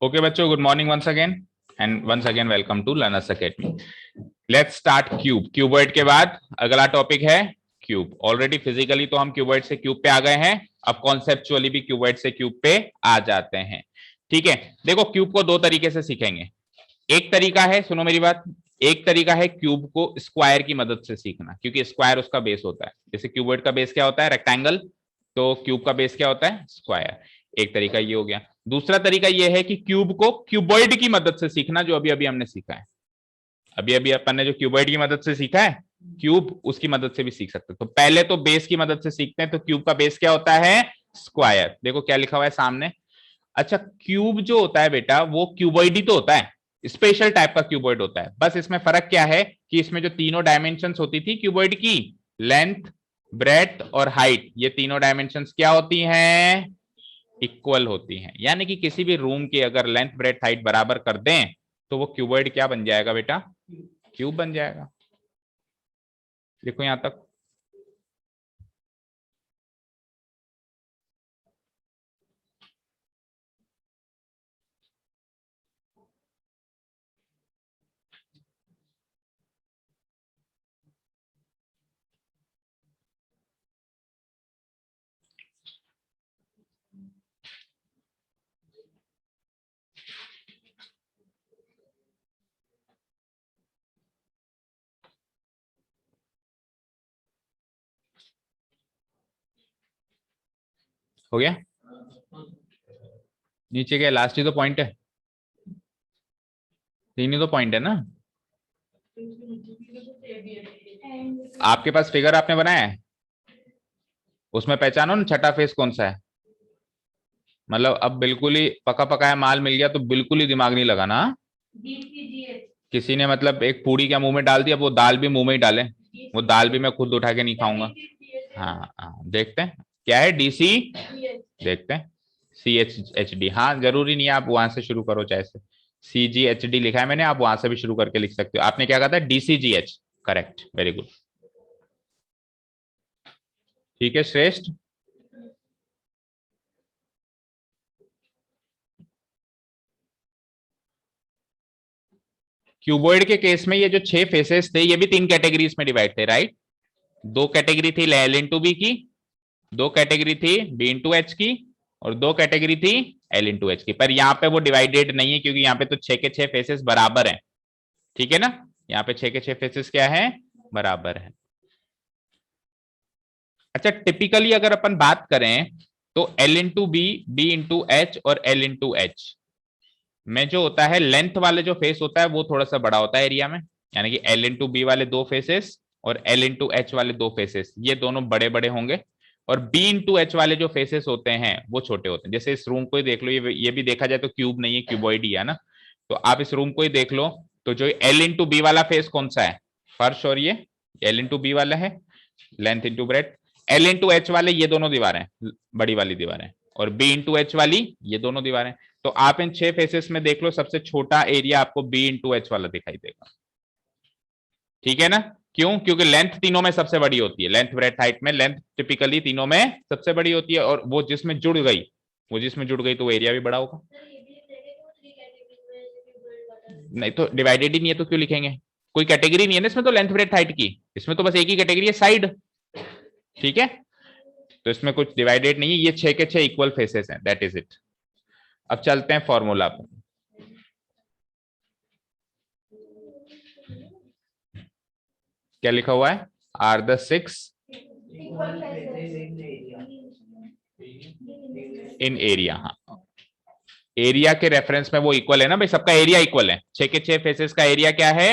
Okay, बच्चों, good morning once again and once again welcome to Learners Academy. Let's start cube. Cuboid के बाद अगला topic है cube. Already physically तो हम क्यूबॉइड से क्यूब पे आ गए हैं, अब कॉन्सेप्चुअली भी क्यूबॉइड से क्यूब पे आ जाते हैं। ठीक है, देखो क्यूब को दो तरीके से सीखेंगे। एक तरीका है, सुनो मेरी बात, एक तरीका है क्यूब को स्क्वायर की मदद से सीखना, क्योंकि स्क्वायर उसका बेस होता है। जैसे क्यूबॉइड का बेस क्या होता है? रेक्टेंगल। तो क्यूब का बेस क्या होता है? स्क्वायर। एक तरीका ये हो गया। दूसरा तरीका ये है कि क्यूब को क्यूबॉइड की मदद से सीखना, जो अभी अभी हमने सीखा है। अभी अभी अपन ने जो क्यूबॉइड की मदद से सीखा है, क्यूब उसकी मदद से भी सीख सकते हैं। तो पहले तो बेस की मदद से सीखते हैं। तो क्यूब का बेस क्या होता है? स्क्वायर। देखो क्या लिखा हुआ है सामने। अच्छा, क्यूब जो होता है बेटा, वो क्यूबॉइड ही तो होता है, स्पेशल टाइप का क्यूबॉइड होता है। बस इसमें फर्क क्या है कि इसमें जो तीनों डायमेंशंस होती थी क्यूबॉइड की, लेंथ, ब्रेथ और हाइट, ये तीनों डायमेंशंस क्या होती हैं? इक्वल होती हैं। यानी कि किसी भी रूम की अगर लेंथ, ब्रेथ, हाइट बराबर कर दें तो वो क्यूबॉइड क्या बन जाएगा बेटा? क्यूब बन जाएगा। देखो यहां तक। हो गया? नीचे के लास्ट ही तो पॉइंट है, तीन ही तो पॉइंट है ना। आपके पास फिगर आपने बनाया है, उसमें पहचानो ना छठा फेस कौन सा है। मतलब अब बिल्कुल ही पका पकाया माल मिल गया तो बिल्कुल ही दिमाग नहीं लगाना। किसी ने मतलब एक पूड़ी क्या मुंह में डाल दिया, वो दाल भी मुंह में ही डाले, वो दाल भी मैं खुद उठा के नहीं खाऊंगा। हाँ हाँ, देखते हैं क्या है। डीसी, देखते हैं। CHHD, हाँ जरूरी नहीं है आप वहां से शुरू करो, चाहे से CGHD लिखा है मैंने, आप वहां से भी शुरू करके लिख सकते हो। आपने क्या कहा था? DCGH, correct, very good. ठीक है श्रेष्ठ। क्यूबॉइड के केस में ये जो 6 फेसेस थे, ये भी 3 कैटेगरीज में डिवाइड थे, राइट? 2 कैटेगरी थी L इंटू बी की, 2 कैटेगरी थी B इंटू एच की, और 2 कैटेगरी थी L इंटू एच की। पर यहाँ पे वो डिवाइडेड नहीं है, क्योंकि यहाँ पे तो 6 के 6 फेसेस बराबर हैं। ठीक है ना, यहाँ पे 6 के 6 फेसेस क्या है? बराबर है। अच्छा, टिपिकली अगर अपन बात करें तो L into B, B into H और L इंटू एच में जो होता है, लेंथ वाले जो फेस होता है वो थोड़ा सा बड़ा होता है एरिया में। यानी कि L इंटू बी वाले 2 फेसेस और L इंटू एच वाले 2 फेसेस, ये दोनों बड़े बड़े होंगे। और B इंटू एच वाले जो फेसेस होते हैं वो छोटे होते हैं। जैसे इस रूम को ही देख लो, ये भी देखा जाए तो क्यूब नहीं है, क्यूबॉइड ही है ना। तो आप इस रूम को ही देख लो, तो जो L इंटू बी वाला फेस कौन सा है? फर्श। और ये L इंटू बी वाला है length into breadth. L into H वाले ये दोनों दीवारें, बड़ी वाली दीवारें। और B इंटू एच वाली ये दोनों दीवारें। तो आप इन 6 फेसेस में देख लो, सबसे छोटा एरिया आपको B इंटू एच वाला दिखाई देगा। ठीक है ना? क्यों? क्योंकि लेंथ तीनों में सबसे बड़ी होती है। लेंथ, ब्रेथ, हाइट में लेंथ टिपिकली तीनों में सबसे बड़ी होती है, और वो जिसमें जुड़ गई, वो जिसमें जुड़ गई तो वो एरिया भी बड़ा होगा। नहीं तो डिवाइडेड ही नहीं है तो क्यों लिखेंगे? कोई कैटेगरी नहीं है ना इसमें तो लेंथ, ब्रेथ, हाइट की। इसमें तो बस एक ही कैटेगरी है, साइड। ठीक है, तो इसमें कुछ डिवाइडेड नहीं है, ये 6 के 6 इक्वल फेसेस हैं, दैट इज इट। अब चलते हैं फॉर्मूला पर। क्या लिखा हुआ है? Are the 6 in area. हाँ, एरिया के रेफरेंस में वो इक्वल है ना भाई, सबका एरिया इक्वल है। 6 के 6 फेसेस का एरिया क्या है?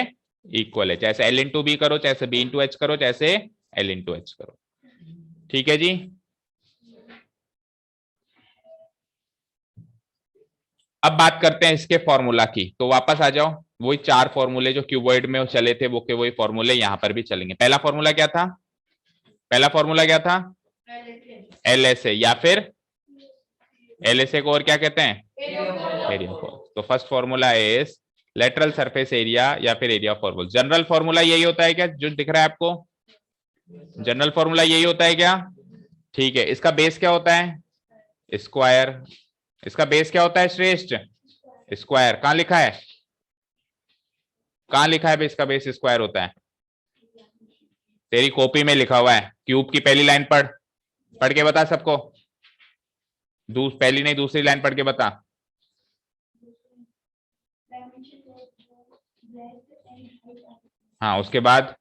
इक्वल है। चाहे L इंटू बी करो, चाहे B इंटू एच करो, चाहे L इंटू एच करो। ठीक है जी। अब बात करते हैं इसके फॉर्मूला की, तो वापस आ जाओ। वही 4 फॉर्मूले जो क्यूबॉइड में चले थे, वो के वही फॉर्मूले यहां पर भी चलेंगे। पहला फॉर्मूला क्या था? पहला फॉर्मूला क्या था? LSA, या फिर LSA को और क्या कहते हैं? Area of. तो first formula is lateral surface area या फिर area of formula. General formula यही होता है क्या जो दिख रहा है आपको? जनरल फॉर्मूला यही होता है क्या? ठीक है, इसका बेस क्या होता है? स्क्वायर। इसका बेस क्या होता है श्रेष्ठ? स्क्वायर कहाँ लिखा है, कहाँ लिखा है बेस का बेस स्क्वायर होता है? तेरी कॉपी में लिखा हुआ है। क्यूब की पहली लाइन पढ़, पढ़ के बता सबको। पहली नहीं दूसरी लाइन पढ़ के बता। हाँ उसके बाद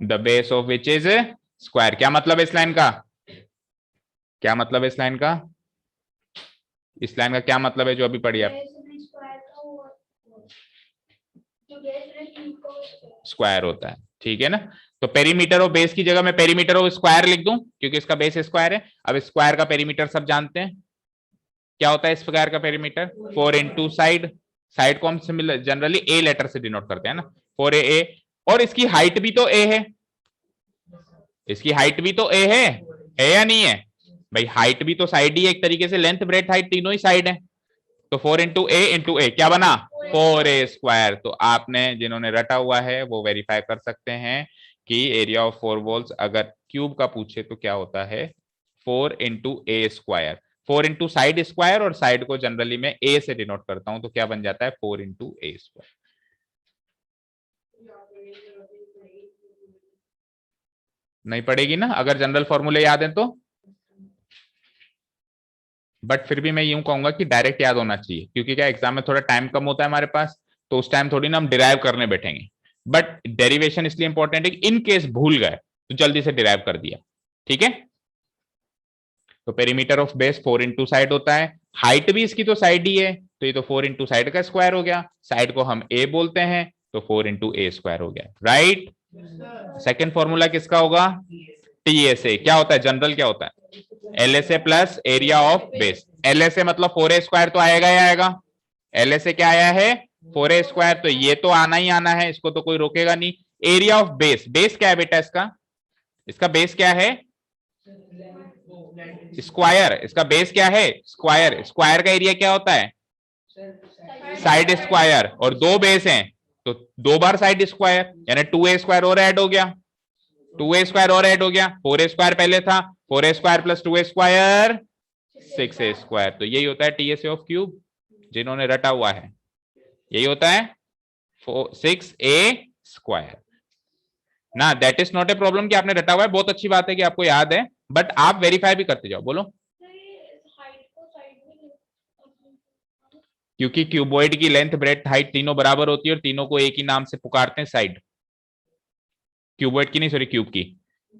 the base of which is square. क्या मतलब है इस लाइन का, क्या मतलब है इस लाइन का, इस लाइन का क्या मतलब है जो अभी पढ़ी आप? स्क्वायर होता है, ठीक है ना। तो पेरीमीटर ऑफ बेस की जगह मैं पेरीमीटर ऑफ स्क्वायर लिख दूं क्योंकि इसका बेस स्क्वायर है। अब स्क्वायर का पेरीमीटर सब जानते हैं, क्या होता है स्क्वायर का पेरीमीटर? 4 इंटू साइड, साइड को हम जनरली ए लेटर से डिनोट करते हैं ना, 4a। और इसकी हाइट भी तो ए है, इसकी हाइट भी तो ए है या नहीं है भाई? हाइट भी तो साइड ही एक तरीके से, लेंथ ब्रेथ हाइट तीनों ही साइड है। तो 4 इंटू ए क्या बना? 4a square. तो आपने जिन्होंने रटा हुआ है वो वेरीफाई कर सकते हैं कि एरिया ऑफ 4 वॉल्स अगर क्यूब का पूछे तो क्या होता है? 4 इंटू ए स्क्वायर। 4 इंटू साइड स्क्वायर, और साइड को जनरली मैं ए से डिनोट करता हूं, तो क्या बन जाता है? 4 इंटू ए स्क्वायर। नहीं पड़ेगी ना अगर जनरल फॉर्मूले याद है तो, बट फिर भी मैं यूं कहूंगा कि डायरेक्ट याद होना चाहिए, क्योंकि क्या एग्जाम में थोड़ा टाइम कम होता है हमारे पास, तो उस टाइम थोड़ी ना हम डिराइव करने बैठेंगे। बट डेरिवेशन इसलिए इंपॉर्टेंट है कि इन केस भूल गए तो जल्दी से डिराइव कर दिया, ठीक है। तो perimeter of base 4 into side होता है, हाइट भी इसकी तो साइड ही है, तो ये तो 4 इंटू साइड का स्क्वायर हो गया, साइड को हम ए बोलते हैं, तो 4 इंटू ए स्क्वायर हो गया, राइट। सेकेंड फॉर्मूला किसका होगा? टीएसए। क्या होता है जनरल, क्या होता है? LSA plus area of base. LSA मतलब 4a स्क्वायर तो आएगा ही आएगा। एलएसए क्या आया है? 4a स्क्वायर, तो ये तो आना ही आना है, इसको तो कोई रोकेगा नहीं। एरिया ऑफ बेस, बेस क्या है बेटा इसका? इसका बेस क्या है? स्क्वायर। इसका बेस क्या है? स्क्वायर। स्क्वायर का एरिया क्या होता है? Side square. और दो बेस हैं तो दो बार साइड स्क्वायर, यानी 2a स्क्वायर और ऐड हो गया, 2a स्क्वायर और ऐड हो गया। 4a स्क्वायर पहले था, 4a square plus 2a square 6a square. तो यही होता है टीएसए ऑफ क्यूब, जिन्होंने रटा हुआ है यही होता है 6a स्क्वायर ना। That is not a problem कि आपने रटा हुआ है, बहुत अच्छी बात है कि आपको याद है, बट आप वेरीफाई भी करते जाओ। बोलो। क्योंकि क्यूबॉइड की लेंथ ब्रेथ हाइट तीनों बराबर होती है और तीनों को एक ही नाम से पुकारते हैं, साइड। क्यूबॉइड की नहीं, सॉरी क्यूब की।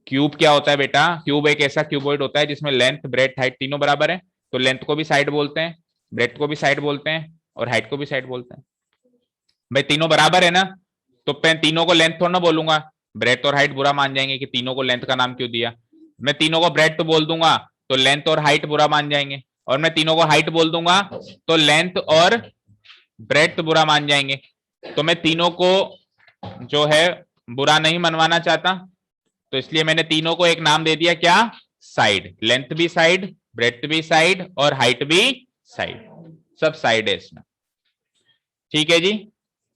क्यूब क्या होता है बेटा? क्यूब एक ऐसा क्यूबॉइड होता है जिसमें लेंथ ब्रेथ हाइट तीनों बराबर है, तो लेंथ को भी साइड बोलते हैं, ब्रेथ को भी साइड बोलते हैं, और हाइट को भी साइड बोलते हैं। भाई तीनों बराबर है ना, तो मैं तीनों को लेंथ थोड़ा ना बोलूंगा, ब्रेथ और हाइट बुरा मान जाएंगे कि तीनों को लेंथ का नाम क्यों दिया। मैं तीनों को ब्रेथ बोल दूंगा तो लेंथ और हाइट बुरा मान जाएंगे, और मैं तीनों को हाइट बोल दूंगा तो लेंथ और ब्रेथ बुरा मान जाएंगे। तो मैं तीनों को जो है बुरा नहीं मनवाना चाहता, तो इसलिए मैंने तीनों को एक नाम दे दिया, क्या? साइड। लेंथ भी साइड, ब्रेथ भी साइड, और हाइट भी साइड, सब साइड है इसमें, ठीक है जी।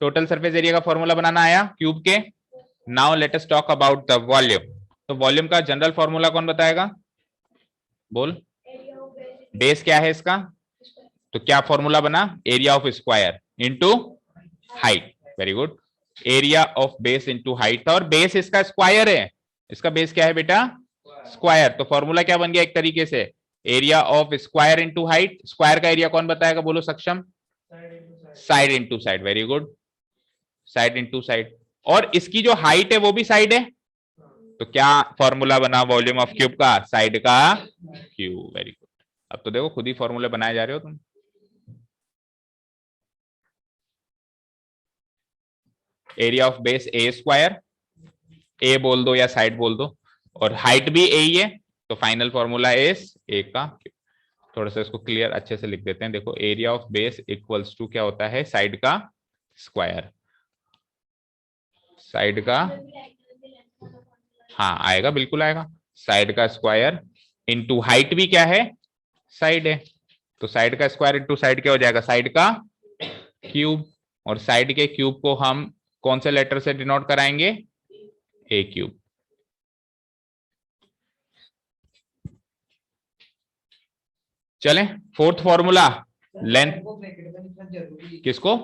टोटल सरफेस एरिया का फॉर्मूला बनाना आया क्यूब के। Now let us talk about the volume. तो वॉल्यूम का जनरल फॉर्मूला कौन बताएगा? बोल। बेस क्या है इसका? तो क्या फॉर्मूला बना? Area of square into height. Very good. Area of base into height था, और बेस इसका स्क्वायर है। इसका बेस क्या है बेटा? स्क्वायर। तो फॉर्मूला क्या बन गया एक तरीके से? Area of square into height. Square का एरिया कौन बताएगा? बोलो सक्षम। Side into side. Very good, side into side. और इसकी जो हाइट है वो भी साइड है, तो क्या फॉर्मूला बना वॉल्यूम ऑफ क्यूब का? साइड का क्यूब। Very good. अब तो देखो खुद ही फॉर्मूले बनाए जा रहे हो तुम। Area of base A square, A बोल दो या साइड बोल दो, और हाइट भी ए ही है, तो फाइनल फॉर्मूला इज ए का क्यूब। थोड़ा सा इसको क्लियर अच्छे से लिख देते हैं। देखो area of base equals to क्या होता है? साइड का स्क्वायर। साइड का, हाँ आएगा, बिल्कुल आएगा। साइड का स्क्वायर इंटू हाइट भी क्या है? साइड है, तो साइड का स्क्वायर इंटू साइड क्या हो जाएगा? साइड का क्यूब। और साइड के क्यूब को हम कौन से लेटर से डिनोट कराएंगे? ए क्यूब। चलें, फोर्थ फॉर्मूला लेंथ, किसको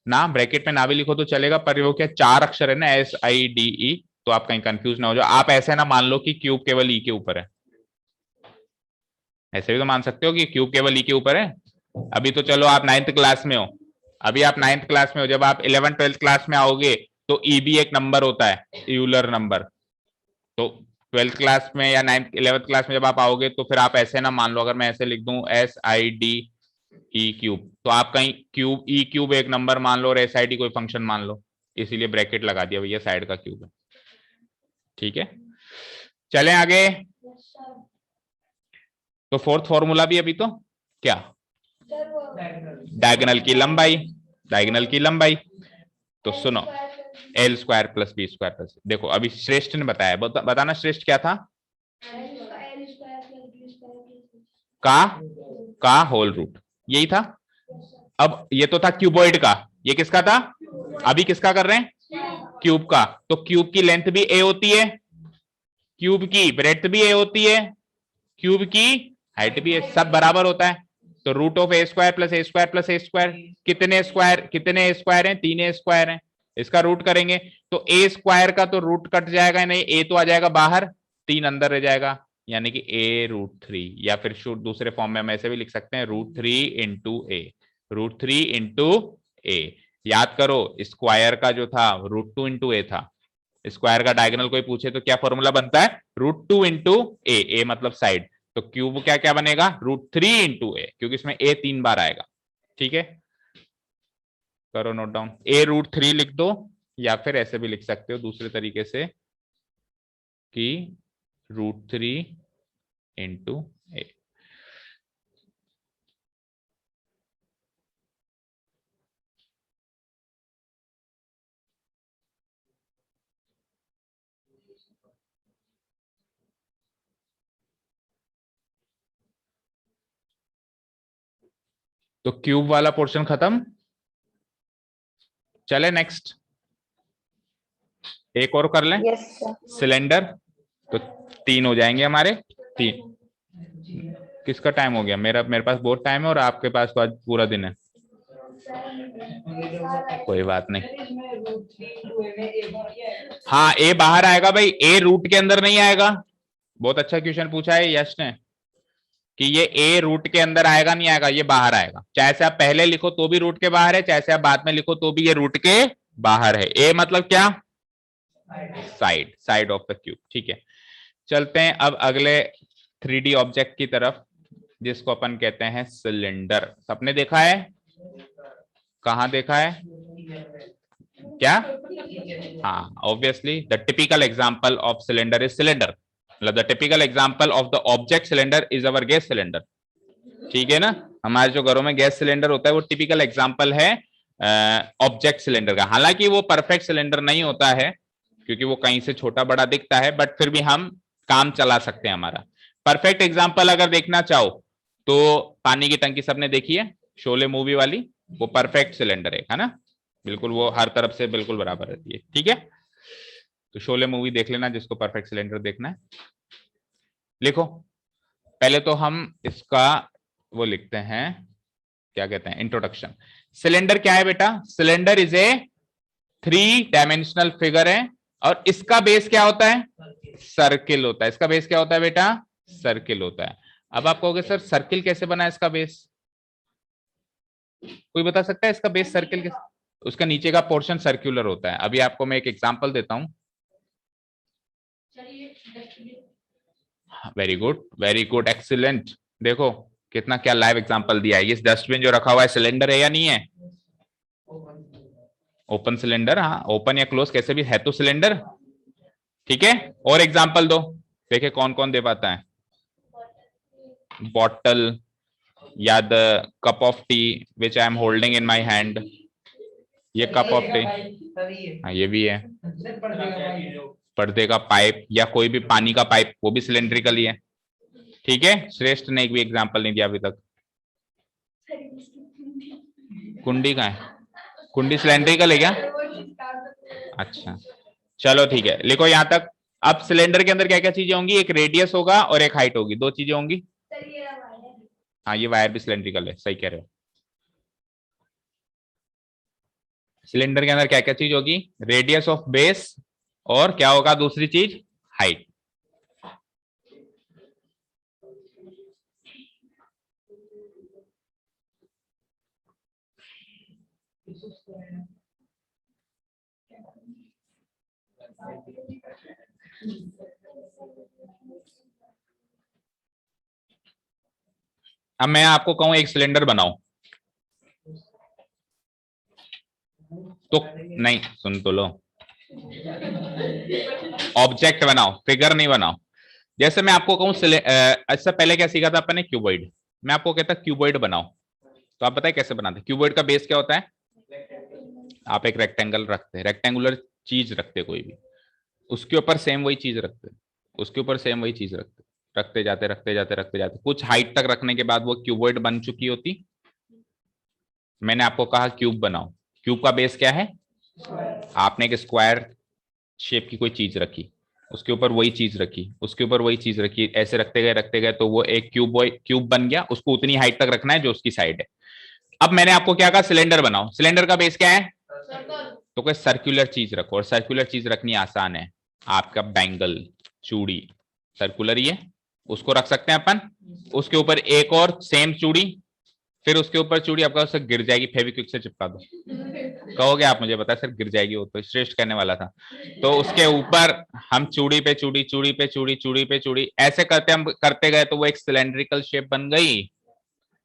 ना ब्रैकेट में ना भी लिखो तो चलेगा, पर वो क्या 4 अक्षर है ना, SIDE, तो आप कहीं कंफ्यूज ना हो जाओ। आप ऐसे ना मान लो कि क्यूब केवल ई के ऊपर है, ऐसे भी तो मान सकते हो कि क्यूब केवल ई के ऊपर है। अभी तो चलो आप 9th क्लास में हो, अभी आप 9th क्लास में हो, जब आप 11th 12th क्लास में आओगे तो ई भी एक नंबर होता है, यूलर नंबर। तो 12th क्लास में या 9th 11th क्लास में जब आप आओगे तो फिर आप ऐसे ना मान लो, अगर मैं ऐसे लिख दूं SIDE क्यूब, तो आप कहीं क्यूब ई क्यूब एक नंबर मान लो और SID कोई फंक्शन मान लो, इसीलिए ब्रैकेट लगा दिया भैया, साइड का क्यूब है। ठीक है, चलें आगे। तो फोर्थ फॉर्मूला भी अभी तो क्या, डायगोनल की लंबाई, डायगोनल की लंबाई। तो सुनो, L square plus B square plus, देखो अभी श्रेष्ठ ने बताया, बताना श्रेष्ठ क्या था, का होल रूट, यही था। अब ये तो था क्यूबॉइड का, ये किसका था, अभी किसका कर रहे हैं, क्यूब का। तो क्यूब की लेंथ भी ए होती है, क्यूब की ब्रेड्थ भी ए होती है, क्यूब की हाइट भी ए, सब बराबर होता है। तो root of A square plus A square plus A square, कितने स्क्वायर, कितने ए स्क्वायर हैं, 3 ए स्क्वायर हैं, इसका रूट करेंगे तो ए स्क्वायर का तो रूट कट जाएगा, नहीं ए तो आ जाएगा बाहर, 3 अंदर रह जाएगा, यानी कि a√3, या फिर दूसरे फॉर्म में हम ऐसे भी लिख सकते हैं √3 इंटू ए, √3 इंटू ए। याद करो स्क्वायर का जो था √2 इंटू ए था, स्क्वायर का डायगोनल कोई पूछे तो क्या फॉर्मूला बनता है, √2 इंटू ए मतलब साइड, तो क्यूब क्या क्या बनेगा, √3 इंटू ए, क्योंकि इसमें ए 3 बार आएगा। ठीक है, करो नोट डाउन, a√3 लिख दो, या फिर ऐसे भी लिख सकते हो दूसरे तरीके से कि √3 इंटू ए। तो क्यूब वाला पोर्शन खत्म, चले नेक्स्ट एक और कर लें। Yes sir. सिलेंडर, तो 3 हो जाएंगे हमारे, 3। किसका टाइम हो गया, मेरे पास बहुत टाइम है और आपके पास तो आज पूरा दिन है, कोई बात नहीं। हाँ ए बाहर आएगा भाई, ए रूट के अंदर नहीं आएगा। बहुत अच्छा क्वेश्चन पूछा है यश ने, कि ये ए रूट के अंदर आएगा नहीं आएगा, ये बाहर आएगा, चाहे से आप पहले लिखो तो भी रूट के बाहर है, चाहे से आप बाद में लिखो तो भी ये रूट के बाहर है। ए मतलब क्या, side, side of the cube. ठीक है, चलते हैं अब अगले 3D ऑब्जेक्ट की तरफ, जिसको अपन कहते हैं सिलेंडर। सबने देखा है, कहां देखा है, क्या, हाँ obviously the typical example of cylinder is cylinder, मतलब the typical example of the object cylinder is our gas cylinder. ठीक है ना, हमारे जो घरों में गैस सिलेंडर होता है वो टिपिकल एग्जांपल है ऑब्जेक्ट सिलेंडर का। हालांकि वो परफेक्ट सिलेंडर नहीं होता है, क्योंकि वो कहीं से छोटा बड़ा दिखता है, बट फिर भी हम काम चला सकते हैं हमारा। परफेक्ट एग्जांपल अगर देखना चाहो तो पानी की टंकी सबने देखी है, शोले मूवी वाली, वो परफेक्ट सिलेंडर है ना, बिल्कुल वो हर तरफ से बिल्कुल बराबर रहती है। ठीक है, तो शोले मूवी देख लेना जिसको परफेक्ट सिलेंडर देखना है। लिखो, पहले तो हम इसका वो लिखते हैं, क्या कहते हैं, इंट्रोडक्शन। सिलेंडर क्या है बेटा, cylinder is a 3 dimensional figure है, और इसका बेस क्या होता है, सर्किल होता है। इसका बेस क्या होता है बेटा, सर्किल होता है। अब आप कहोगे सर सर्किल कैसे बना इसका बेस, कोई बता सकता है इसका बेस सर्किल कैसे, उसका नीचे का पोर्शन सर्कुलर होता है। अभी आपको मैं एक एग्जांपल देता हूं, very good very good excellent. देखो कितना क्या लाइव एग्जांपल दिया है। ये डस्टबिन जो रखा हुआ है सिलेंडर है या नहीं है, ओपन सिलेंडर, हाँ ओपन या क्लोज कैसे भी है तो सिलेंडर। ठीक है, और एग्जांपल दो, देखे कौन कौन दे पाता है। बॉटल या the cup of T which I am holding in my hand, ये कप ऑफ टी, हाँ ये भी है। पर्दे का पाइप या कोई भी पानी का पाइप, वो भी सिलेंड्रिकल ही है। ठीक है, श्रेष्ठ ने एक भी एग्जांपल नहीं दिया अभी तक। कुंडी का है, कुंडी सिलेंड्रिकल है क्या, अच्छा चलो ठीक है, लिखो यहां तक। अब सिलेंडर के अंदर क्या क्या चीजें होंगी, एक रेडियस होगा और एक हाइट होगी, 2 चीजें होंगी। हाँ ये वायर भी सिलेंड्रिकल है, सही कह रहे हो। सिलेंडर के अंदर क्या क्या चीज होगी, रेडियस ऑफ बेस, और क्या होगा दूसरी चीज, हाइट। अब मैं आपको कहूं एक सिलेंडर बनाओ, तो नहीं, सुन तो लो, ऑब्जेक्ट बनाओ, फिगर नहीं बनाओ। जैसे मैं आपको कहूं इससे पहले क्या सीखा था आपने, क्यूबॉइड। मैं आपको कहता क्यूबॉइड बनाओ, तो आप बताए कैसे बनाते। क्यूबॉइड का बेस क्या होता है, आप एक रेक्टेंगल रखते हैं, रेक्टेंगुलर चीज रखते कोई भी, उसके ऊपर सेम वही चीज रखते, उसके ऊपर सेम वही चीज रखते, रखते जाते रखते जाते रखते जाते, कुछ हाइट तक रखने के बाद वो क्यूबॉइड बन चुकी होती। मैंने आपको कहा क्यूब बनाओ, क्यूब का बेस क्या है, आपने एक स्क्वायर शेप की कोई चीज रखी, उसके ऊपर वही चीज रखी, उसके ऊपर वही चीज रखी, ऐसे रखते गए तो वो एक क्यूब बन गया। उसको उतनी हाइट तक रखना है जो उसकी साइड है। अब मैंने आपको क्या कहा, सिलेंडर बनाओ, सिलेंडर का बेस क्या है, तो कोई सर्कुलर चीज रखो, और सर्कुलर चीज रखनी आसान है। आपका बैंगल, चूड़ी सर्कुलर ही है, उसको रख सकते हैं अपन। उसके ऊपर एक और सेम चूड़ी, फिर उसके ऊपर चूड़ी आपका उससे गिर जाएगी, फेविक्विक से चिपका दो। कहोगे आप मुझे पता है सर गिर जाएगी, वो तो श्रेष्ठ कहने वाला था। तो उसके ऊपर हम चूड़ी पे चूड़ी, चूड़ी पे चूड़ी, चूड़ी पे चूड़ी, ऐसे करते हम करते गए तो वो एक सिलेंड्रिकल शेप बन गई।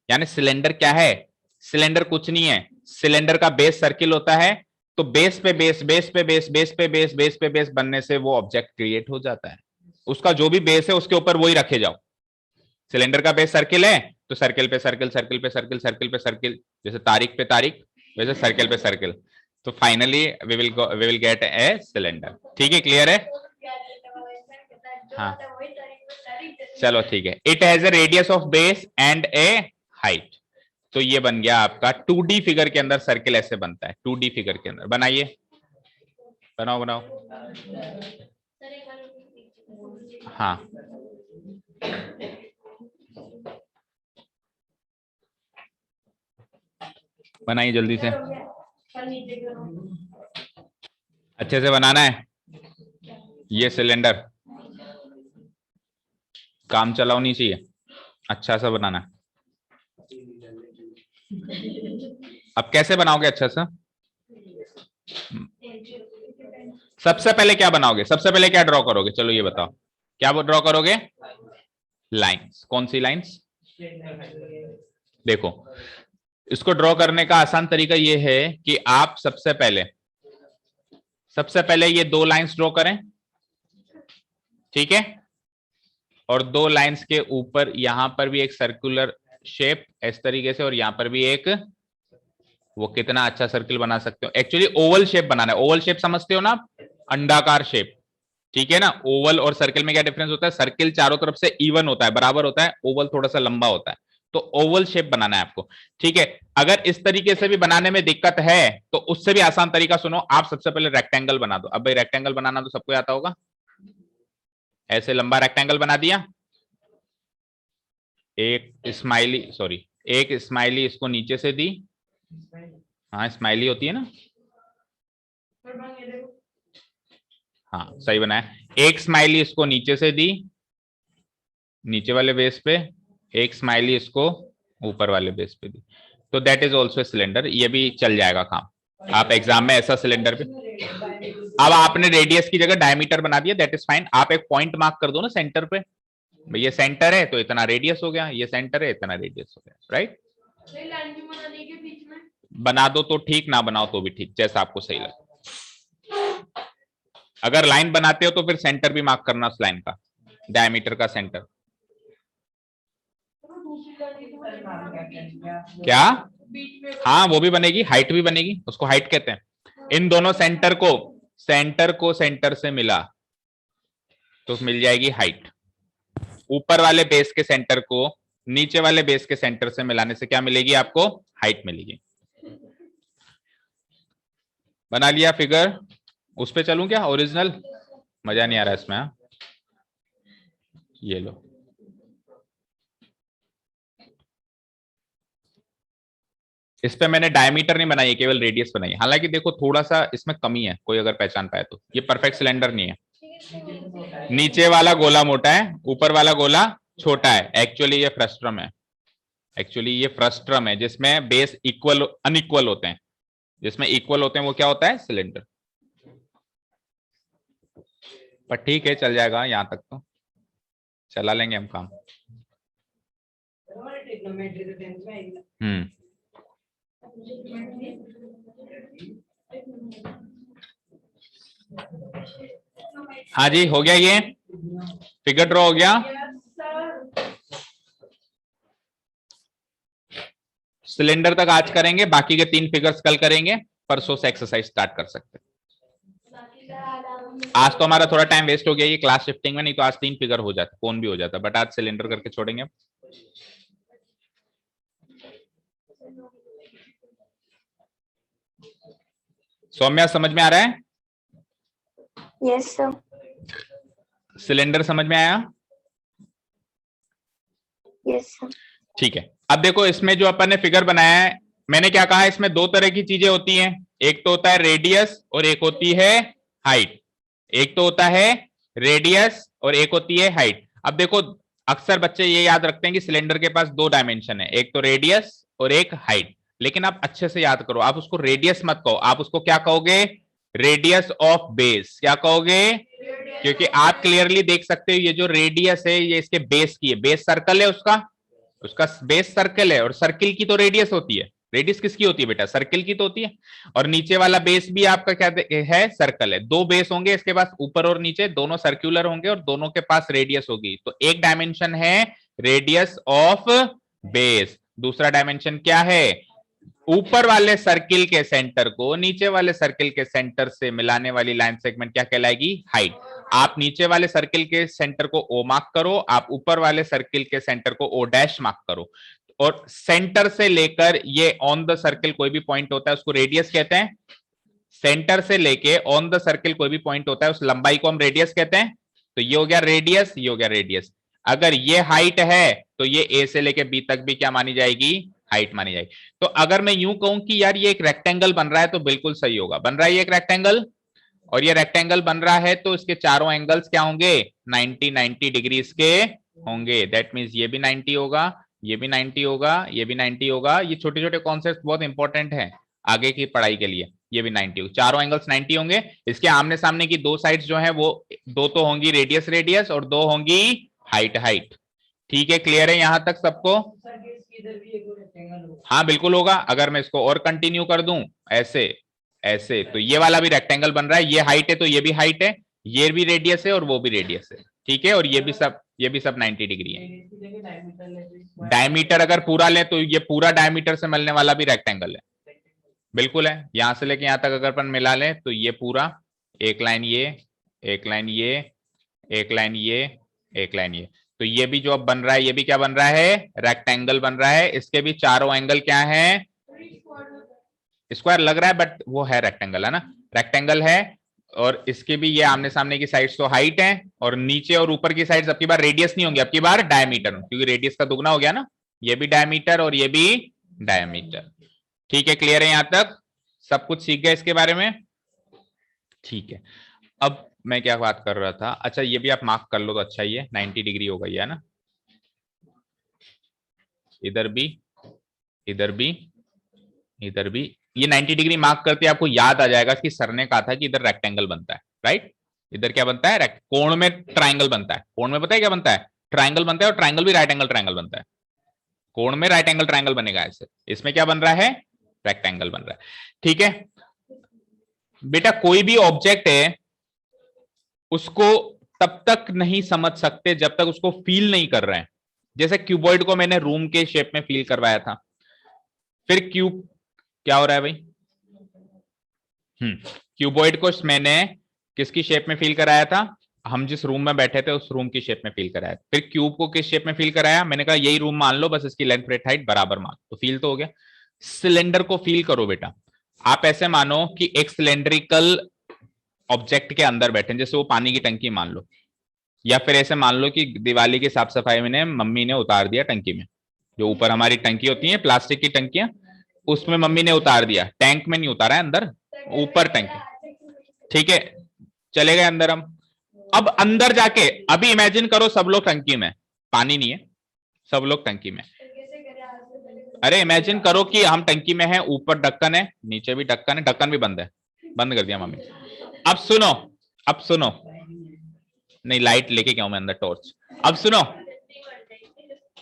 यानी सिलेंडर क्या है, सिलेंडर कुछ नहीं है, सिलेंडर का बेस सर्किल होता है, तो बेस पे बेस, बेस पे बेस, बेस पे बेस, बेस पे बेस बनने से वो ऑब्जेक्ट क्रिएट हो जाता है। उसका जो भी बेस है उसके ऊपर वही रखे जाओ। सिलेंडर का बेस सर्किल है, तो सर्किल पे सर्किल, सर्किल पे सर्किल, सर्किल पे सर्किल, जैसे तारीख पे तारीख, वैसे सर्किल पे सर्किल, तो finally we will get a cylinder. ठीक है, क्लियर है। हाँ चलो ठीक है। It has a radius of base and a height. तो ये बन गया आपका 2D फिगर के अंदर सर्किल ऐसे बनता है। 2D फिगर के अंदर बनाइए, बनाओ बनाओ। हाँ बनाइए जल्दी से, अच्छे से बनाना है। ये सिलेंडर काम चलाओ नहीं चाहिए, अच्छा सा बनाना है। अब कैसे बनाओगे अच्छा सा, सबसे पहले क्या बनाओगे, सबसे पहले क्या ड्रॉ करोगे, चलो ये बताओ, क्या ड्रॉ करोगे, लाइंस। कौन सी लाइंस, देखो इसको ड्रॉ करने का आसान तरीका ये है कि आप सबसे पहले ये दो लाइंस ड्रॉ करें, ठीक है, और दो लाइंस के ऊपर यहां पर भी एक सर्कुलर शेप इस तरीके से, और यहां पर भी एक, वो कितना अच्छा सर्किल बना सकते हो। एक्चुअली ओवल शेप बनाना है, ओवल शेप समझते हो ना, अंडाकार शेप, ठीक है ना। ओवल और सर्किल में क्या डिफरेंस होता है, सर्किल चारों तरफ से इवन होता है, बराबर होता है, ओवल थोड़ा सा लंबा होता है। तो ओवल शेप बनाना है आपको, ठीक है। अगर इस तरीके से भी बनाने में दिक्कत है तो उससे भी आसान तरीका सुनो, आप सबसे पहले रेक्टेंगल बना दो। अब भाई रेक्टेंगल बनाना तो सबको आता होगा, ऐसे लंबा रेक्टेंगल बना दिया, एक स्माइली, सॉरी, एक स्माइली इसको नीचे से दी, हाँ स्माइली होती है ना, हाँ सही बनाया। एक स्माइली इसको नीचे से दी, नीचे वाले बेस पे, एक स्माइली इसको ऊपर वाले बेस पे दी, तो दैट इज ऑल्सो सिलेंडर, ये भी चल जाएगा काम। आप एग्जाम में ऐसा सिलेंडर पे, अब आपने रेडियस की जगह डायमीटर बना दिया, दैट इज फाइन। आप एक पॉइंट मार्क कर दो ना सेंटर पे, ये सेंटर है तो इतना रेडियस हो गया, ये सेंटर है इतना रेडियस हो गया, राइट। बना दो तो ठीक, ना बनाओ तो भी ठीक, जैसा आपको सही लगे। अगर लाइन बनाते हो तो फिर सेंटर भी मार्क करना उस लाइन का, डायमीटर का सेंटर। क्या, हाँ वो भी बनेगी, हाइट भी बनेगी, उसको हाइट कहते हैं। इन दोनों सेंटर को सेंटर से मिला तो मिल जाएगी हाइट। ऊपर वाले बेस के सेंटर को नीचे वाले बेस के सेंटर से मिलाने से क्या मिलेगी आपको, हाइट मिलेगी। बना लिया फिगर, उस पे चलूं क्या, ओरिजिनल, मजा नहीं आ रहा इसमें, हाँ? ये लो, इस पे मैंने डायमीटर नहीं बनाई है, केवल रेडियस बनाई है। हालांकि देखो थोड़ा सा इसमें कमी है, कोई अगर पहचान पाए तो। ये परफेक्ट सिलेंडर नहीं है, नीचे वाला गोला मोटा है, ऊपर वाला गोला छोटा है। एक्चुअली ये फ्रस्ट्रम है, एक्चुअली ये फ्रस्ट्रम है, जिसमें बेस इक्वल अनइक्वल होते हैं। जिसमें इक्वल होते हैं वो क्या होता है? सिलेंडर। पर ठीक है, चल जाएगा, यहां तक तो चला लेंगे हम काम। हाँ जी, हो गया, ये फिगर ड्रॉ हो गया। सिलेंडर तक आज करेंगे, बाकी के 3 फिगर्स कल करेंगे। परसों से एक्सरसाइज स्टार्ट कर सकते हैं। आज तो हमारा थोड़ा टाइम वेस्ट हो गया ये क्लास शिफ्टिंग में, नहीं तो आज 3 फिगर हो जाता, कौन भी हो जाता, बट आज सिलेंडर करके छोड़ेंगे। सौम्या समझ में आ रहा है? Yes sir. सिलेंडर समझ में आया? Yes sir. ठीक है, अब देखो इसमें जो अपन ने फिगर बनाया है, मैंने क्या कहा, इसमें 2 तरह की चीजें होती हैं। एक तो होता है रेडियस और एक होती है हाइट। एक तो होता है रेडियस और एक होती है हाइट। अब देखो अक्सर बच्चे ये याद रखते हैं कि सिलेंडर के पास 2 डायमेंशन है, एक तो रेडियस और एक हाइट। लेकिन आप अच्छे से याद करो, आप उसको रेडियस मत कहो, आप उसको क्या कहोगे? Radius of base. क्या कहोगे? क्योंकि आप क्लियरली देख सकते हो ये जो रेडियस है ये इसके बेस की है। बेस सर्कल है उसका, उसका बेस सर्कल है, और सर्किल की तो रेडियस होती है। रेडियस किसकी होती है बेटा? सर्किल की तो होती है। और नीचे वाला बेस भी आपका क्या है? सर्कल है। 2 बेस होंगे इसके पास, ऊपर और नीचे, दोनों सर्कुलर होंगे और दोनों के पास रेडियस होगी। तो एक डायमेंशन है रेडियस ऑफ बेस, दूसरा डायमेंशन क्या है? ऊपर वाले सर्किल के सेंटर को नीचे वाले सर्किल के सेंटर से मिलाने वाली लाइन सेगमेंट क्या कहलाएगी? हाइट। आप नीचे वाले सर्किल के सेंटर को ओ मार्क करो, आप ऊपर वाले सर्किल के सेंटर को ओ डैश मार्क करो। और सेंटर से लेकर ये ऑन द सर्किल कोई भी पॉइंट होता है उसको रेडियस कहते हैं। सेंटर से लेके ऑन द सर्किल कोई भी पॉइंट होता है उस लंबाई को हम रेडियस कहते हैं। तो ये हो गया रेडियस, ये हो गया रेडियस। अगर ये हाइट है तो ये ए से लेके बी तक भी क्या मानी जाएगी? हाइट मानी जाएगी। तो अगर मैं यूं कहूं कि यार ये एक रेक्टेंगल बन रहा है तो बिल्कुल सही होगा, बन रहा है ये एक रेक्टेंगल, और ये रेक्टेंगल बन रहा है तो इसके चारों एंगल्स क्या होंगे? 90 डिग्रीज के होंगे। दैट मींस ये भी 90 होगा, ये भी 90 होगा, ये भी 90 होगा। ये छोटे छोटे कॉन्सेप्ट बहुत इंपॉर्टेंट है आगे की पढ़ाई के लिए। ये भी 90 होगा, चारों एंगल्स 90 होंगे। इसके आमने सामने की 2 साइड्स जो है वो 2 तो होंगी रेडियस रेडियस और 2 होंगी हाइट हाइट। ठीक है, क्लियर है यहां तक सबको? हाँ बिल्कुल होगा। अगर मैं इसको और कंटिन्यू कर दूं ऐसे ऐसे, तो ये वाला भी रेक्टेंगल बन रहा है। ये हाइट है तो ये भी हाइट है, ये भी रेडियस है और वो भी रेडियस है। ठीक है, और ये भी सब 90 डिग्री है। डायमीटर अगर पूरा ले तो ये पूरा डायमीटर से मिलने वाला भी रेक्टेंगल है। बिल्कुल है, यहां से लेके यहां तक अगर अपन मिला लें तो ये पूरा, एक लाइन ये, एक लाइन ये, एक लाइन ये, एक लाइन ये, तो ये भी जो अब बन रहा है ये भी क्या बन रहा है? रेक्टेंगल बन रहा है। इसके भी चारों एंगल क्या है? स्क्वायर लग रहा है बट वो है रेक्टेंगल, है ना? रेक्टेंगल है। और इसके भी ये आमने सामने की साइड्स तो हाइट है, और नीचे और ऊपर की साइड्स अब की बार रेडियस नहीं होंगी, अब की बार डायमीटर, क्योंकि रेडियस का दुगना हो गया ना। ये भी डायमीटर और ये भी डायमीटर। ठीक है, क्लियर है यहां तक? सब कुछ सीख गए इसके बारे में? ठीक है, अब मैं क्या बात कर रहा था, अच्छा ये भी आप मार्क कर लो तो अच्छा ही है। 90 डिग्री हो गई है ना, इधर भी, इधर भी, इधर भी। ये 90 डिग्री मार्क करते आपको याद आ जाएगा कि सर ने कहा था कि इधर रेक्टेंगल बनता है, राइट? इधर क्या बनता है? कोण में ट्राइंगल बनता है। कोण में पता है क्या बनता है? ट्राइंगल बनता है, और ट्राइंगल भी राइट एंगल ट्राइंगल बनता है। कोण में राइट एंगल ट्राइंगल बनेगा ऐसे। इसमें क्या बन रहा है? रेक्टेंगल बन रहा है। ठीक है बेटा, कोई भी ऑब्जेक्ट है उसको तब तक नहीं समझ सकते जब तक उसको फील नहीं कर रहे हैं। जैसे क्यूबॉइड को मैंने रूम के शेप में फील करवाया था, फिर क्यूब क्या हो रहा है भाई? क्यूबॉइड को मैंने किसकी शेप में फील कराया था? हम जिस रूम में बैठे थे उस रूम की शेप में फील कराया। फिर क्यूब को किस शेप में फील कराया? मैंने कहा यही रूम मान लो, बस इसकी लेंथ ब्रेड्थ हाइट बराबर मान, तो फील तो हो गया। सिलेंडर को फील करो बेटा, आप ऐसे मानो कि एक सिलेंड्रिकल ऑब्जेक्ट के अंदर बैठे, जैसे वो पानी की टंकी मान लो, या फिर ऐसे मान लो कि दिवाली की साफ सफाई में मम्मी ने उतार दिया टंकी में, जो ऊपर हमारी टंकी होती है प्लास्टिक की टंकियां, उसमें मम्मी ने उतार दिया, टैंक में नहीं उतारा है, अंदर ऊपर टैंक है, ठीक है, चले गए अंदर हम। अब अंदर जाके अभी इमेजिन करो सब लोग टंकी में, पानी नहीं है, सब लोग टंकी में। अरे इमेजिन करो कि हम टंकी में हैं, ऊपर ढक्कन है, नीचे भी ढक्कन है, ढक्कन भी बंद है, बंद कर दिया मम्मी। अब सुनो, अब सुनो, नहीं लाइट लेके क्या हूं मैं अंदर, टॉर्च। अब सुनो,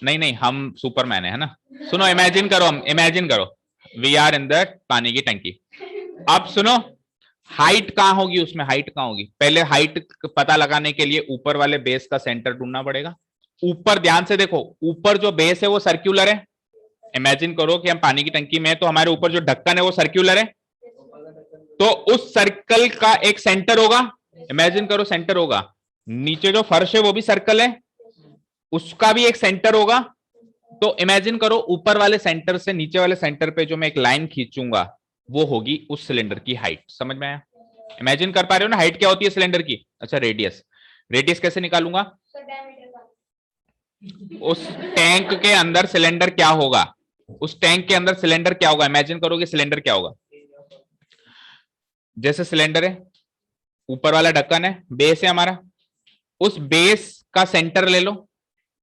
नहीं नहीं हम सुपरमैन है ना। सुनो, इमेजिन करो, हम इमेजिन करो वी आर इन द पानी की टंकी। अब सुनो, हाइट कहां होगी उसमें, हाइट कहां होगी? पहले हाइट पता लगाने के लिए ऊपर वाले बेस का सेंटर ढूंढना पड़ेगा। ऊपर ध्यान से देखो, ऊपर जो बेस है वो सर्क्यूलर है। इमेजिन करो कि हम पानी की टंकी में हैं, तो हमारे ऊपर जो ढक्कन है वो सर्क्यूलर है, तो उस सर्कल का एक सेंटर होगा। इमेजिन करो सेंटर होगा। नीचे जो फर्श है वो भी सर्कल है, उसका भी एक सेंटर होगा। तो इमेजिन करो ऊपर वाले सेंटर से नीचे वाले सेंटर पे जो मैं एक लाइन खींचूंगा वो होगी उस सिलेंडर की हाइट। समझ में आया? इमेजिन कर पा रहे हो ना हाइट क्या होती है सिलेंडर की? अच्छा रेडियस, रेडियस कैसे निकालूंगा? उस टैंक के अंदर सिलेंडर क्या होगा, उस टैंक के अंदर सिलेंडर क्या होगा? इमेजिन करोगे सिलेंडर क्या होगा। जैसे सिलेंडर है, ऊपर वाला ढक्कन है, बेस है हमारा, उस बेस का सेंटर ले लो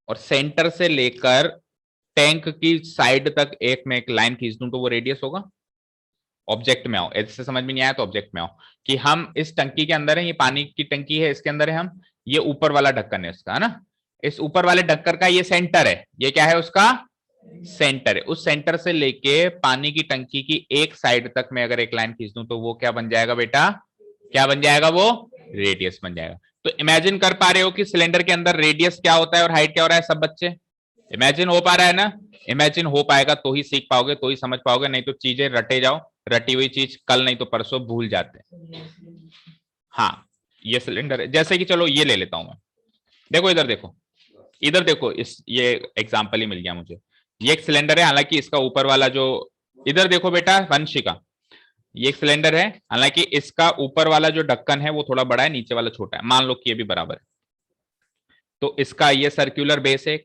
और सेंटर से लेकर टैंक की साइड तक एक में एक लाइन खींच दूं तो वो रेडियस होगा। ऑब्जेक्ट में आओ, ऐसे समझ में नहीं आया तो ऑब्जेक्ट में आओ कि हम इस टंकी के अंदर है, ये पानी की टंकी है, इसके अंदर है हम, ये ऊपर वाला ढक्कन है इसका, है ना। इस ऊपर वाले ढक्कन का ये सेंटर है, ये क्या है उसका सेंटर है। उस सेंटर से लेके पानी की टंकी की एक साइड तक मैं अगर एक लाइन खींच दूं तो वो क्या बन जाएगा बेटा, क्या बन जाएगा? वो रेडियस बन जाएगा। तो इमेजिन कर पा रहे हो कि सिलेंडर के अंदर रेडियस क्या होता है और हाइट क्या हो रहा है? सब बच्चे इमेजिन हो पा रहा है ना? इमेजिन हो पाएगा तो ही सीख पाओगे, तो ही समझ पाओगे, नहीं तो चीजें रटे जाओ, रटी हुई चीज कल नहीं तो परसों भूल जाते हैं। हाँ ये सिलेंडर है, जैसे कि चलो ये ले लेता हूं मैं, देखो इधर देखो, इधर देखो, इस ये एग्जाम्पल ही मिल गया मुझे। ये एक सिलेंडर है, हालांकि इसका ऊपर वाला जो, इधर देखो बेटा वंशिका, ये एक सिलेंडर है, हालांकि इसका ऊपर वाला जो ढक्कन है वो थोड़ा बड़ा है, नीचे वाला छोटा है, मान लो कि ये भी बराबर है। तो इसका ये सर्कुलर बेस है,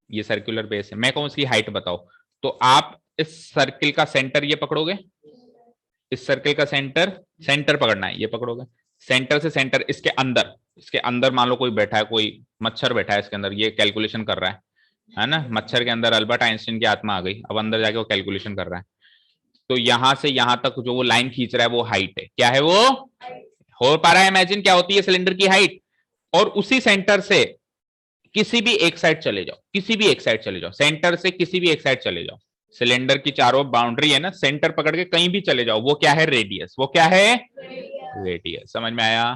ये सर्कुलर बेस है, मैं कहूं इसकी हाइट बताओ, तो आप इस सर्किल का सेंटर ये पकड़ोगे, इस सर्किल का सेंटर, सेंटर पकड़ना है, ये पकड़ोगे, सेंटर से सेंटर, इसके अंदर मान लो कोई बैठा है, कोई मच्छर बैठा है इसके अंदर, ये कैलकुलेशन कर रहा है ना। मच्छर के अंदर अल्बर्ट आइंस्टीन की आत्मा आ गई, अब अंदर जाके वो कैलकुलेशन कर रहा है। तो यहां से यहां तक जो वो लाइन खींच रहा है वो हाइट है, क्या है वो? हो पा रहा है इमेजिन क्या होती है सिलेंडर की हाइट? और उसी सेंटर से किसी भी एक साइड चले जाओ, किसी भी एक साइड चले जाओ, सेंटर से किसी भी एक साइड चले जाओ, सिलेंडर की चारों बाउंड्री है ना, सेंटर पकड़ के कहीं भी चले जाओ, वो क्या है? रेडियस। वो क्या है? रेडियस। समझ में आया?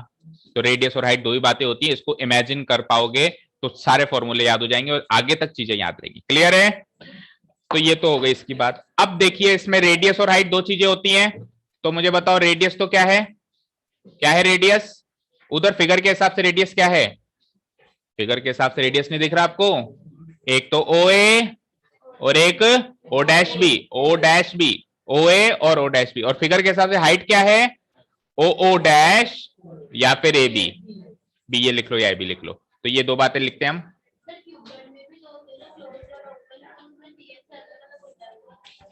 तो रेडियस और हाइट दो ही बातें होती है, इसको इमेजिन कर पाओगे तो सारे फॉर्मूले याद हो जाएंगे और आगे तक चीजें याद रहेगी। क्लियर है? तो ये तो हो गई इसकी बात। अब देखिए इसमें रेडियस और हाइट दो चीजें होती हैं, तो मुझे बताओ रेडियस तो क्या है? क्या है रेडियस? उधर फिगर के हिसाब से रेडियस क्या है? फिगर के हिसाब से रेडियस नहीं दिख रहा आपको? एक तो ओ ए और एक O dash B, O dash B, O A और ओ डैश बी। और फिगर के हिसाब से हाइट क्या है? ओ ओ डैश या फिर ए बी, बी ये लिख लो या ए बी लिख लो। तो ये दो बातें लिखते हैं हम।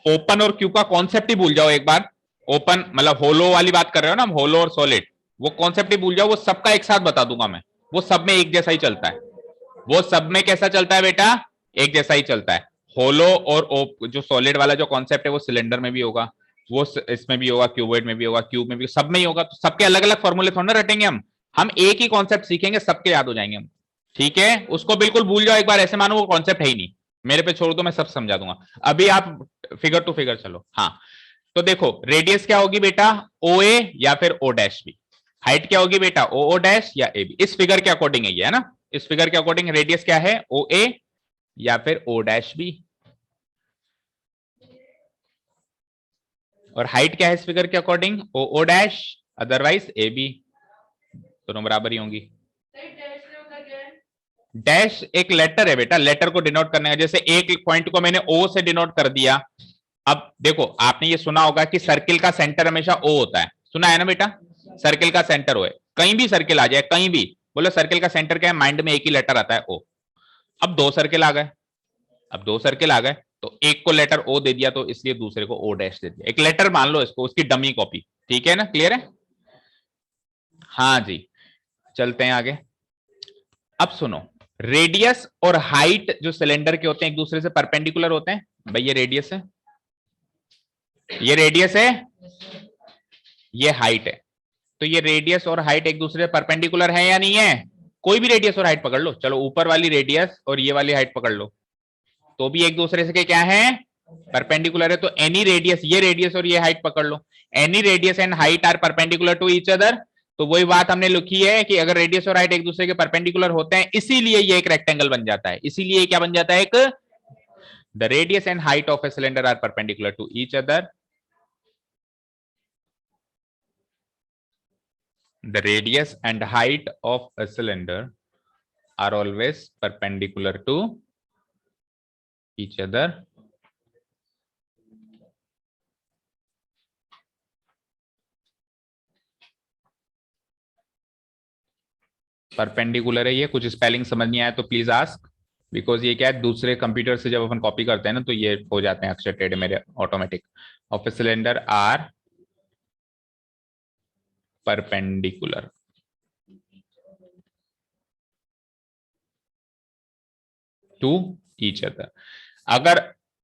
ओपन और क्यूब का कॉन्सेप्ट ही भूल जाओ एक बार। ओपन मतलब होलो वाली बात कर रहे हो ना हम, होलो और सॉलिड, वो कॉन्सेप्ट ही भूल जाओ, वो सबका एक साथ बता दूंगा मैं, वो सब में एक जैसा ही चलता है। वो सब में कैसा चलता है बेटा? एक जैसा ही चलता है। होलो और जो सॉलिड वाला जो कॉन्सेप्ट है वो सिलेंडर में भी होगा, वो इसमें भी होगा, क्यूबॉइड में भी होगा, क्यूब में भी, सब में ही होगा। तो सबके अलग अलग फॉर्मूले थोड़ा ना रटेंगे हम एक ही कॉन्सेप्ट सीखेंगे, सबके याद हो जाएंगे हम। ठीक है, उसको बिल्कुल भूल जाओ एक बार, ऐसे मानो वो कॉन्सेप्ट है ही नहीं, मेरे पे छोड़ दो, मैं सब समझा दूंगा। अभी आप फिगर टू फिगर चलो। हाँ तो देखो रेडियस क्या होगी बेटा? ओ ए या फिर ओ डैश बी। हाइट क्या होगी बेटा? ओ ओ डैश या ए बी। इस फिगर के अकॉर्डिंग है ये, है ना, इस फिगर के अकॉर्डिंग रेडियस क्या है? ओ ए या फिर ओ डैश बी। और हाइट क्या है इस फिगर के according? O O dash, otherwise A B, दोनों बराबर ही होंगी। डैश एक लेटर है बेटा, लेटर को डिनोट करने का, जैसे एक पॉइंट को मैंने ओ से डिनोट कर दिया। अब देखो आपने ये सुना होगा कि सर्किल का सेंटर हमेशा ओ होता है, सुना है ना बेटा? सर्किल का सेंटर ओ है, कहीं भी सर्किल आ जाए, कहीं भी बोलो सर्किल का सेंटर क्या है, माइंड में एक ही लेटर आता है ओ। अब दो सर्किल आ गए, अब दो सर्किल आ गए, तो एक को लेटर ओ दे दिया तो इसलिए दूसरे को ओ डैश दे दिया, एक लेटर मान लो इसको, उसकी डमी कॉपी। ठीक है ना, क्लियर है? हाँ जी, चलते हैं आगे। अब सुनो, रेडियस और हाइट जो सिलेंडर के होते हैं एक दूसरे से परपेंडिकुलर होते हैं। भाई ये रेडियस है, ये रेडियस है, ये हाइट है। तो ये रेडियस और हाइट एक दूसरे से परपेंडिकुलर है या नहीं है? कोई भी रेडियस और हाइट पकड़ लो, चलो ऊपर वाली रेडियस और ये वाली हाइट पकड़ लो, तो भी एक दूसरे से क्या है? परपेंडिकुलर है। तो एनी रेडियस, ये रेडियस और ये हाइट पकड़ लो, any radius and height are perpendicular to each other. तो वही बात हमने लिखी है कि अगर रेडियस और हाइट एक दूसरे के परपेंडिकुलर होते हैं, इसीलिए ये एक रेक्टेंगल बन जाता है। इसीलिए क्या बन जाता है? एक, the radius and height of a cylinder are perpendicular to each other. The radius and height of a cylinder are always perpendicular to each other. Perpendicular है, ये कुछ स्पेलिंग समझ नहीं आया तो प्लीज आस्क, बिकॉज ये क्या है, दूसरे कंप्यूटर से जब अपन कॉपी करते हैं ना तो ये हो जाते हैं अक्षर टेढ़े मेरे automatic. Of a cylinder are perpendicular to each other. अगर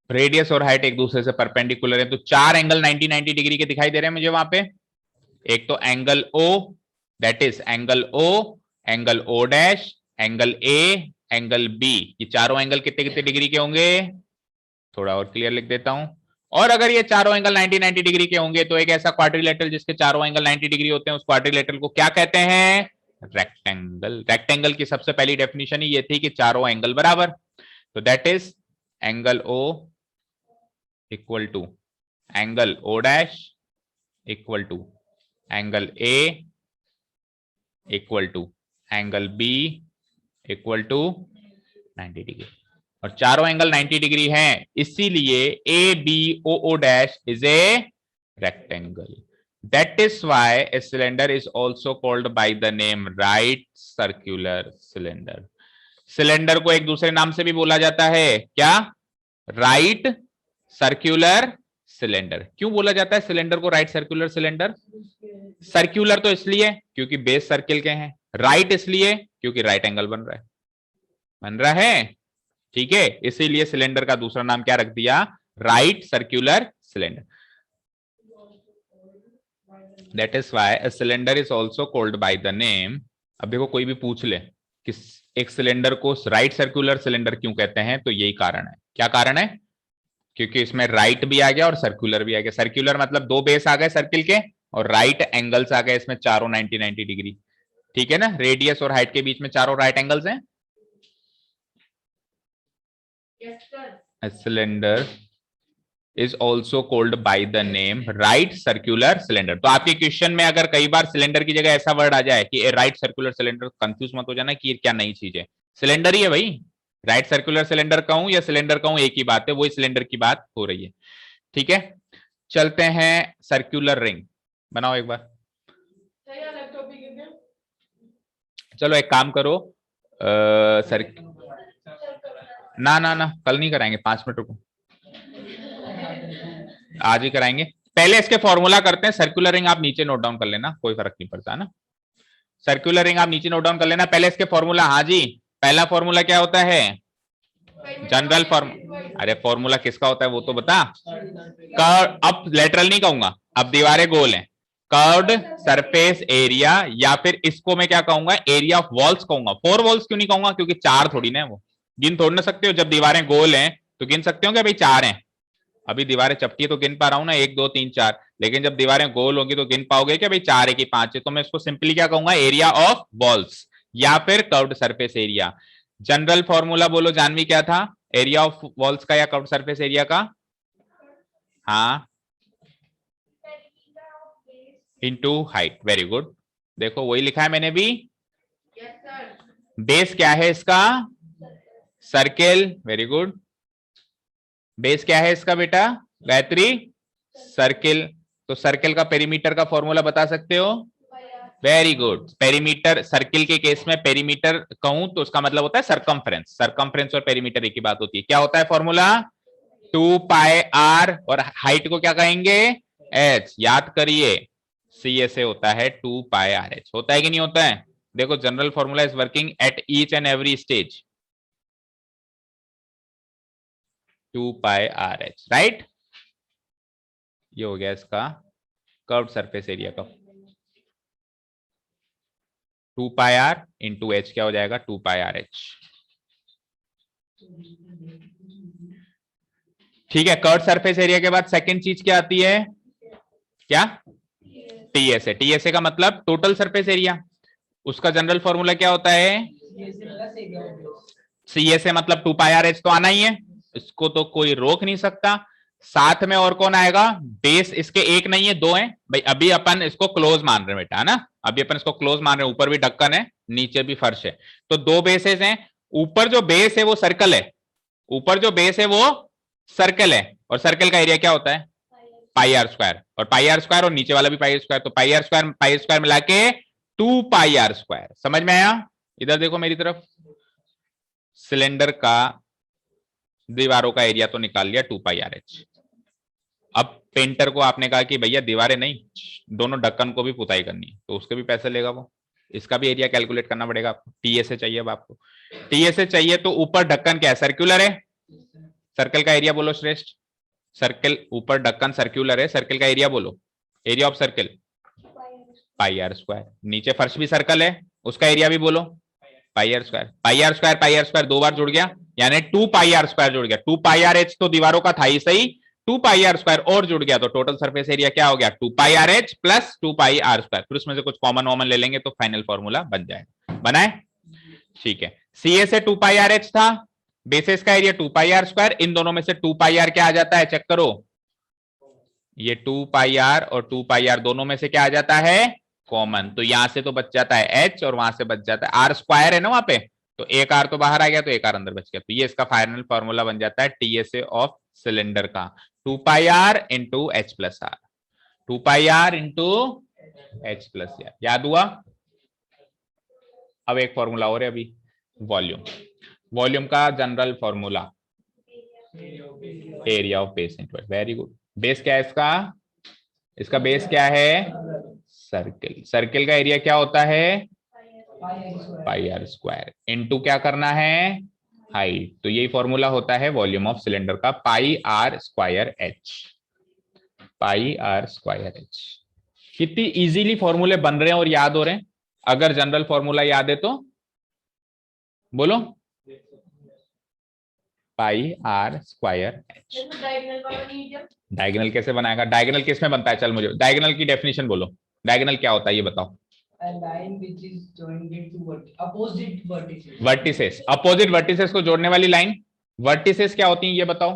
रेडियस और हाइट एक दूसरे से परपेंडिकुलर है तो चार एंगल 90-90 डिग्री के दिखाई दे रहे हैं मुझे वहां पे। एक तो angle O, that is angle O, angle O dash, angle A, angle B. ये चारों एंगल कितने कितने डिग्री के होंगे? थोड़ा और क्लियर लिख देता हूं। और अगर ये चारों एंगल 90-90 डिग्री के होंगे तो एक ऐसा क्वाड्रिलेटरल जिसके चारों एंगल 90 डिग्री होते हैं, उस क्वाड्रिलेटरल को क्या कहते हैं? रेक्टेंगल। रेक्टेंगल की सबसे पहली डेफिनेशन ही ये थी कि चारों एंगल बराबर। तो that is angle O equal to angle O dash equal to angle A equal to angle B equal to 90 degree. और चारों एंगल 90 डिग्री हैं, इसीलिए A B O O dash is a rectangle. That is why a cylinder is also called by the name right circular cylinder. Cylinder को एक दूसरे नाम से भी बोला जाता है, क्या? Right circular cylinder. क्यों बोला जाता है सिलेंडर को राइट सर्कुलर सिलेंडर? सर्कुलर तो इसलिए क्योंकि बेस सर्किल के हैं, राइट इसलिए क्योंकि राइट एंगल बन रहा है, बन रहा है। ठीक है, इसीलिए सिलेंडर का दूसरा नाम क्या रख दिया? Right circular cylinder. That is why a cylinder is also called by the name. अब देखो कोई भी पूछ ले कि एक सिलेंडर को राइट सर्कुलर सिलेंडर क्यों कहते हैं, तो यही कारण है। क्या कारण है? क्योंकि इसमें राइट भी आ गया और सर्कुलर भी आ गया। सर्कुलर मतलब दो बेस आ गए सर्किल के, और राइट एंगल्स आ गए इसमें चारों 90-90 डिग्री। ठीक है ना, रेडियस और हाइट के बीच में चारों राइट एंगल्स हैं। A cylinder is also called by the name right circular cylinder। तो आपके क्वेश्चन में अगर कई बार सिलेंडर की जगह ऐसा वर्ड आ जाए कि राइट सर्कुलर सिलेंडर, कंफ्यूज मत हो जाना कि ये क्या नई चीज है। सिलेंडर ही है भाई, राइट सर्कुलर सिलेंडर कहूं या सिलेंडर कहूं एक ही बात है, वही सिलेंडर की बात हो रही है। ठीक है, चलते हैं सर्कुलर रिंग बनाओ एक बार। चलो एक काम करो, सर ना ना ना कल नहीं कराएंगे, 5 मिनट रुको, आज ही कराएंगे। पहले इसके फॉर्मूला करते हैं। सर्कुलर रिंग आप नीचे नोट डाउन कर लेना, कोई फर्क नहीं पड़ता ना। सर्कुलर रिंग आप नीचे नोट डाउन कर लेना, पहले इसके फॉर्मूला। हाँ जी, पहला फॉर्मूला क्या होता है? General formula. अरे फॉर्मूला किसका होता है वो तो बता। कर्व, अब लेटरल नहीं कहूंगा, अब दीवारें गोल हैं, कर्व्ड सरफेस एरिया, या फिर इसको मैं क्या कहूंगा? एरिया ऑफ वॉल्स कहूंगा। 4 वॉल्स क्यों नहीं कहूंगा? क्योंकि 4 थोड़ी ना है वो, गिन थोड़ी ना सकते हो। जब दीवारें गोल हैं तो गिन सकते हो क्या भाई 4 हैं? अभी दीवारें चपटी है तो गिन पा रहा हूं ना, 1 2 3 4, लेकिन जब दीवारें गोल होगी तो गिन पाओगे क्या भाई 4 है कि 5 है? तो मैं इसको सिंपली क्या कहूंगा? एरिया ऑफ वॉल्स या फिर curved surface area. General formula बोलो जानवी, क्या था एरिया ऑफ वॉल्स का या कर्व्ड सरफेस एरिया का? हाँ, इनटू हाइट। वेरी गुड, देखो वही लिखा है मैंने भी। बेस क्या है इसका? सर्किल। वेरी गुड, बेस क्या है इसका बेटा गायत्री? सर्किल। तो सर्किल का पेरीमीटर का फॉर्मूला बता सकते हो? वेरी गुड, पेरीमीटर, सर्किल के केस में पेरीमीटर कहूं तो उसका मतलब होता है सरकमफ्रेंस। सरकमफ्रेंस और पेरीमीटर एक ही बात होती है। क्या होता है फॉर्मूला? 2 पाई आर, और हाइट को क्या कहेंगे, h। याद करिए सी ए से होता है 2 पाई आर एच, होता है कि नहीं होता है। देखो general formula is working at each and every stage, 2 pi R H, right. ये हो गया इसका कर्व्ड सरफेस एरिया का, 2 पाई आर इंटू एच क्या हो जाएगा, 2 पाई आर एच। ठीक है, कर्व्ड सरफेस एरिया के बाद सेकंड चीज क्या आती है, क्या, टीएसए। टीएसए का मतलब टोटल सरफेस एरिया, उसका जनरल फॉर्मूला क्या होता है, सीएसए मतलब 2 पाई आर एच तो आना ही है, इसको तो कोई रोक नहीं सकता। साथ में और कौन आएगा, बेस इसके एक नहीं है दो है भाई, अभी अपन इसको क्लोज मान रहे हैं बेटा, है ना, अभी अपन इसको क्लोज मान रहे हैं, ऊपर भी ढक्कन है नीचे भी फर्श है, तो दो बेसेस हैं। ऊपर जो बेस है वो सर्कल है, ऊपर जो बेस है वो सर्कल है, और सर्कल का एरिया क्या होता है, पाई आर स्क्वायर, और पाई आर स्क्वायर और नीचे वाला भी पाई आर स्क्वायर, तो पाई स्क्वायर मिला के 2 पाई आर स्क्वायर। समझ में आया, इधर देखो मेरी तरफ, सिलेंडर का दीवारों का एरिया तो निकाल लिया 2 पाई आर एच। अब पेंटर को आपने कहा कि भैया दीवारें नहीं, दोनों ढक्कन को भी पुताई करनी है, तो उसके भी पैसे लेगा वो, इसका भी एरिया कैलकुलेट करना पड़ेगा आपको। टीएसए चाहिए, अब आपको टीएसए चाहिए, तो ऊपर ढक्कन क्या है, सर्कुलर है, सर्कल का एरिया बोलो श्रेष्ठ, सर्कल ऊपर ढक्कन सर्कुलर है, सर्कल का एरिया बोलो, area of circle pi R square. नीचे फर्श भी सर्कल है, उसका एरिया भी बोलो pi R square. Pi R square pi R square दो बार जुड़ गया, यानी 2 पाई आर स्क्वायर जुड़ गया। 2 पाई आर एच तो दीवारों का था ही सही, 2 पाई आर स्क्वायर और जुड़ गया, तो टोटल सरफेस एरिया क्या हो गया, 2 pi R H plus 2 pi R square. फिर उसमें से कुछ कॉमन वॉमन ले लेंगे तो फाइनल फॉर्मूला बन जाएगा। बनाए, ठीक है। सी ए से 2 पाई आर एच था, बेसिस का एरिया 2 पाई आर स्क्वायर, इन दोनों में से 2 पाई आर क्या आ जाता है, चेक करो, ये 2 पाई आर और 2 पाई आर दोनों में से क्या आ जाता है, कॉमन, तो यहां से तो बच जाता है एच और वहां से बच जाता है आर स्क्वायर है ना वहां पे, तो एक आर तो बाहर आ गया, तो एक आर अंदर बच गया, तो ये इसका फाइनल फॉर्मूला बन जाता है टीएसए ऑफ सिलेंडर का, 2 pi R into H plus R, 2 pi R into H plus R. याद हुआ। अब एक फॉर्मूला और है अभी, वॉल्यूम। वॉल्यूम का general formula area of base into, very good. Base क्या है इसका, इसका बेस क्या है, सर्किल, सर्किल का एरिया क्या होता है, पाई आर स्क्वायर, इनटू क्या करना है, हाइट, तो यही फॉर्मूला होता है वॉल्यूम ऑफ सिलेंडर का, pi R square H, pi R square H. कितनी इजीली फॉर्मूले बन रहे हैं और याद हो रहे हैं, अगर जनरल फॉर्मूला याद है तो बोलो, pi R square H. Diagonal कैसे बनाएगा, डायगोनल किस में बनता है, चल मुझे डायगोनल की डेफिनेशन बोलो, डायगोनल क्या होता है ये बताओ। A line which is joined to opposite vertices. Vertices, opposite vertices को जोड़ने वाली लाइन। वर्टिसेस क्या होती हैं ये बताओ,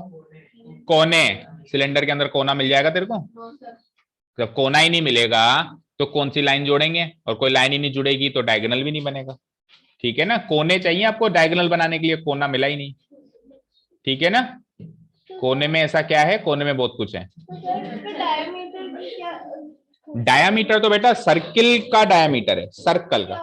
कोने। सिलेंडर के अंदर कोना मिल जाएगा तेरे को, जब कोना ही नहीं मिलेगा तो कौन सी लाइन जोड़ेंगे, और कोई लाइन ही नहीं जुड़ेगी तो डायगोनल भी नहीं बनेगा, ठीक है ना। कोने चाहिए आपको डायगोनल बनाने के लिए, कोना मिला ही नहीं, ठीक है ना। कोने में ऐसा क्या है, कोने में बहुत कुछ है। डायामीटर तो बेटा सर्किल का डायामीटर है, सर्कल का।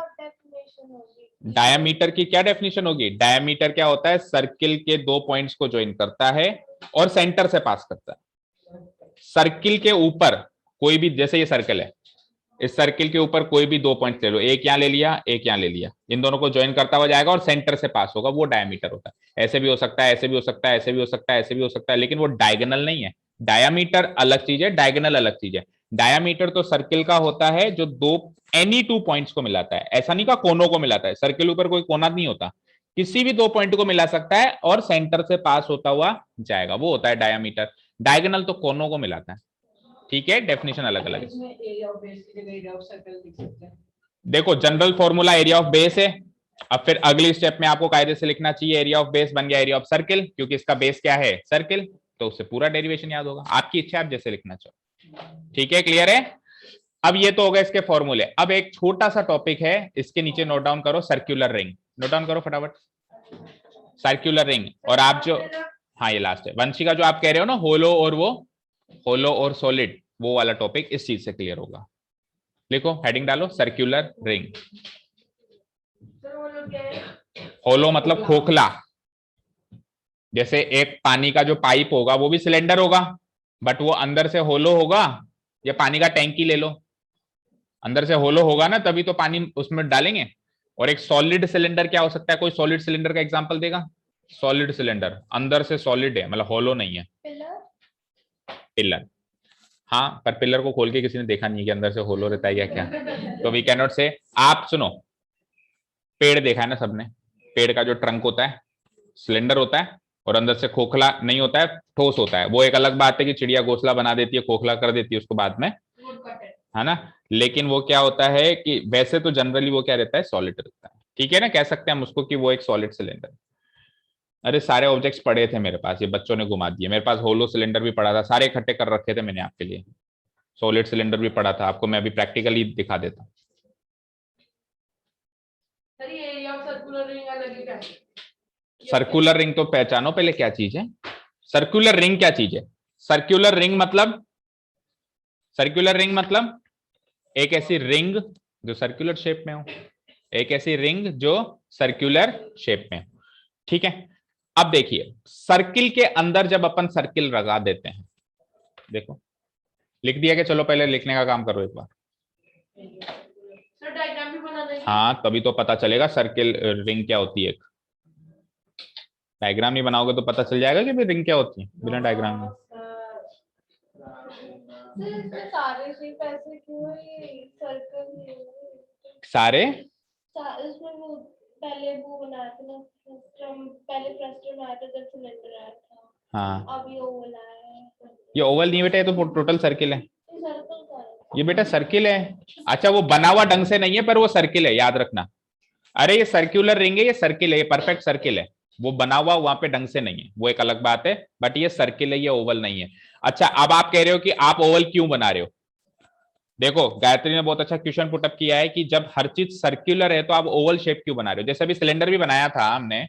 डायामीटर की क्या डेफिनेशन होगी, डायामीटर क्या होता है, सर्किल के दो पॉइंट्स को ज्वाइन करता है और सेंटर से पास करता है। सर्किल के ऊपर कोई भी, जैसे ये सर्कल है, इस सर्किल के ऊपर कोई भी दो पॉइंट ले लो, एक यहां ले लिया एक यहां ले लिया, इन दोनों को ज्वाइन करता हुआ जाएगा और सेंटर से पास होगा, वो डायामीटर होता है। ऐसे भी हो सकता है, ऐसे भी हो सकता है, ऐसे भी हो सकता है, ऐसे भी हो सकता है, लेकिन वो डायगोनल नहीं है। डायामीटर अलग चीज है, डायगोनल अलग चीज है। डायामीटर तो सर्किल का होता है जो दो एनी टू पॉइंट्स को मिलाता है, ऐसा नहीं का कोनों को मिलाता है, सर्किल ऊपर कोई कोना नहीं होता, किसी भी दो पॉइंट को मिला सकता है और सेंटर से पास होता हुआ जाएगा, वो होता है डायामीटर। डायगोनल तो कोनों को मिलाता है, ठीक है, डेफिनेशन अलग अलग है। देखो general formula area of base है, अब फिर अगली स्टेप में आपको कायदे से लिखना चाहिए एरिया ऑफ बेस बन गया एरिया ऑफ सर्किल, क्योंकि इसका बेस क्या है, सर्किल, तो उससे पूरा डेरिवेशन याद होगा, आपकी इच्छा आप जैसे लिखना चाहो, ठीक है, क्लियर है। अब ये तो हो गए इसके फॉर्मूले। अब एक छोटा सा टॉपिक है, इसके नीचे नोट डाउन करो, सर्क्यूलर रिंग, नोट डाउन करो फटाफट, सर्क्यूलर रिंग। और आप जो, हाँ ये लास्ट है वंशिका, जो आप कह रहे हो ना होलो और वो होलो और सॉलिड, वो वाला टॉपिक इस चीज से क्लियर होगा। लिखो, हेडिंग डालो, सर्क्यूलर रिंग। होलो मतलब खोखला, जैसे एक पानी का जो पाइप होगा वो भी सिलेंडर होगा, बट वो अंदर से होलो होगा, या पानी का टैंकी ले लो, अंदर से होलो होगा ना, तभी तो पानी उसमें डालेंगे। और एक सॉलिड सिलेंडर क्या हो सकता है, कोई सॉलिड सिलेंडर का एग्जांपल देगा? सॉलिड सिलेंडर अंदर से सॉलिड है, मतलब होलो नहीं है। पिलर, हाँ, पर पिलर को खोल के किसी ने देखा नहीं कि अंदर से होलो रहता है या क्या, तो वी कैन नॉट से। आप सुनो, पेड़ देखा है ना सबने, पेड़ का जो ट्रंक होता है सिलेंडर होता है, और अंदर से खोखला नहीं होता है, ठोस होता है। वो एक अलग बात है कि चिड़िया घोंसला बना देती है, खोखला कर देती है उसको बाद में, है ना। लेकिन वो क्या होता है कि वैसे तो जनरली वो क्या रहता है, सॉलिड रहता है, ठीक है ना, कह सकते हैं हम उसको कि वो एक सॉलिड सिलेंडर। अरे सारे ऑब्जेक्ट्स पड़े थे मेरे पास, ये बच्चों ने घुमा दिए। मेरे पास होलो सिलेंडर भी पड़ा था, सारे इकट्ठे कर रखे थे मैंने आपके लिए। सॉलिड सिलेंडर भी पड़ा था, आपको मैं अभी प्रैक्टिकली दिखा देता हूँ। सर्कुलर रिंग तो पहचानो पहले क्या चीज है। सर्कुलर रिंग क्या चीज है? सर्कुलर रिंग मतलब, सर्कुलर रिंग मतलब एक ऐसी रिंग जो सर्कुलर शेप में हो, एक ऐसी रिंग जो सर्कुलर शेप में हो, ठीक है। अब देखिए, सर्किल के अंदर जब अपन सर्किल लगा देते हैं, देखो लिख दिया कि चलो पहले लिखने का काम करो एक बार। डायग्राम भी बना देंगे। हाँ, तभी तो पता चलेगा सर्किल रिंग क्या होती है। डायग्राम नहीं बनाओगे तो पता चल जाएगा कि रिंग क्या होती है बिना डायग्राम में। सारे शेप ऐसे क्यों है, सर्कल सारे इसमें वो पहले वो बनाया था ना, पहले फ्रस्टम बनाया था जब सिलेंडर आया था। हाँ, अब ये ओवल आया है। ये ओवल नहीं बेटा, ये तो टोटल सर्किल है। सर्कल का है। ये बेटा सर्किल है। अच्छा, वो बना हुआ ढंग से नहीं है, पर वो सर्किल है, याद रखना। अरे ये सर्क्यूलर रिंग है, ये सर्किल है, ये परफेक्ट सर्किल है। वो बना हुआ वहां पे ढंग से नहीं है, वो एक अलग बात है, बट ये सर्किल है, ये ओवल नहीं है। अच्छा, अब आप कह रहे हो कि आप ओवल क्यों बना रहे हो? देखो, गायत्री ने बहुत अच्छा क्वेश्चन पुटअप किया है कि जब हर चीज सर्क्यूलर है तो आप ओवल शेप क्यों बना रहे हो? जैसे अभी सिलेंडर भी बनाया था हमने,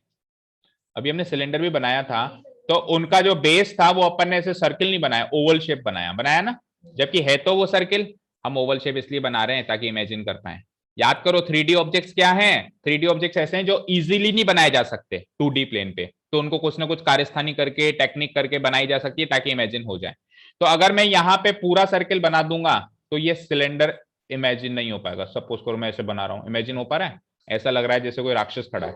अभी हमने सिलेंडर भी बनाया था, तो उनका जो बेस था वो अपन ने ऐसे सर्किल नहीं बनाया, ओवल शेप बनाया, बनाया ना, जबकि है तो वो सर्किल। हम ओवल शेप इसलिए बना रहे हैं ताकि इमेजिन कर पाए। याद करो, 3D ऑब्जेक्ट्स क्या हैं? 3D ऑब्जेक्ट्स ऐसे हैं जो इजीली नहीं बनाए जा सकते 2D प्लेन पे, तो उनको कुछ ना कुछ कार्यस्थानी करके, टेक्निक करके बनाई जा सकती है ताकि इमेजिन हो जाए। तो अगर मैं यहाँ पे पूरा सर्किल बना दूंगा तो ये सिलेंडर इमेजिन नहीं हो पाएगा। सपोज करो मैं ऐसे बना रहा हूँ, इमेजिन हो पा रहा है? ऐसा लग रहा है जैसे कोई राक्षस खड़ा है,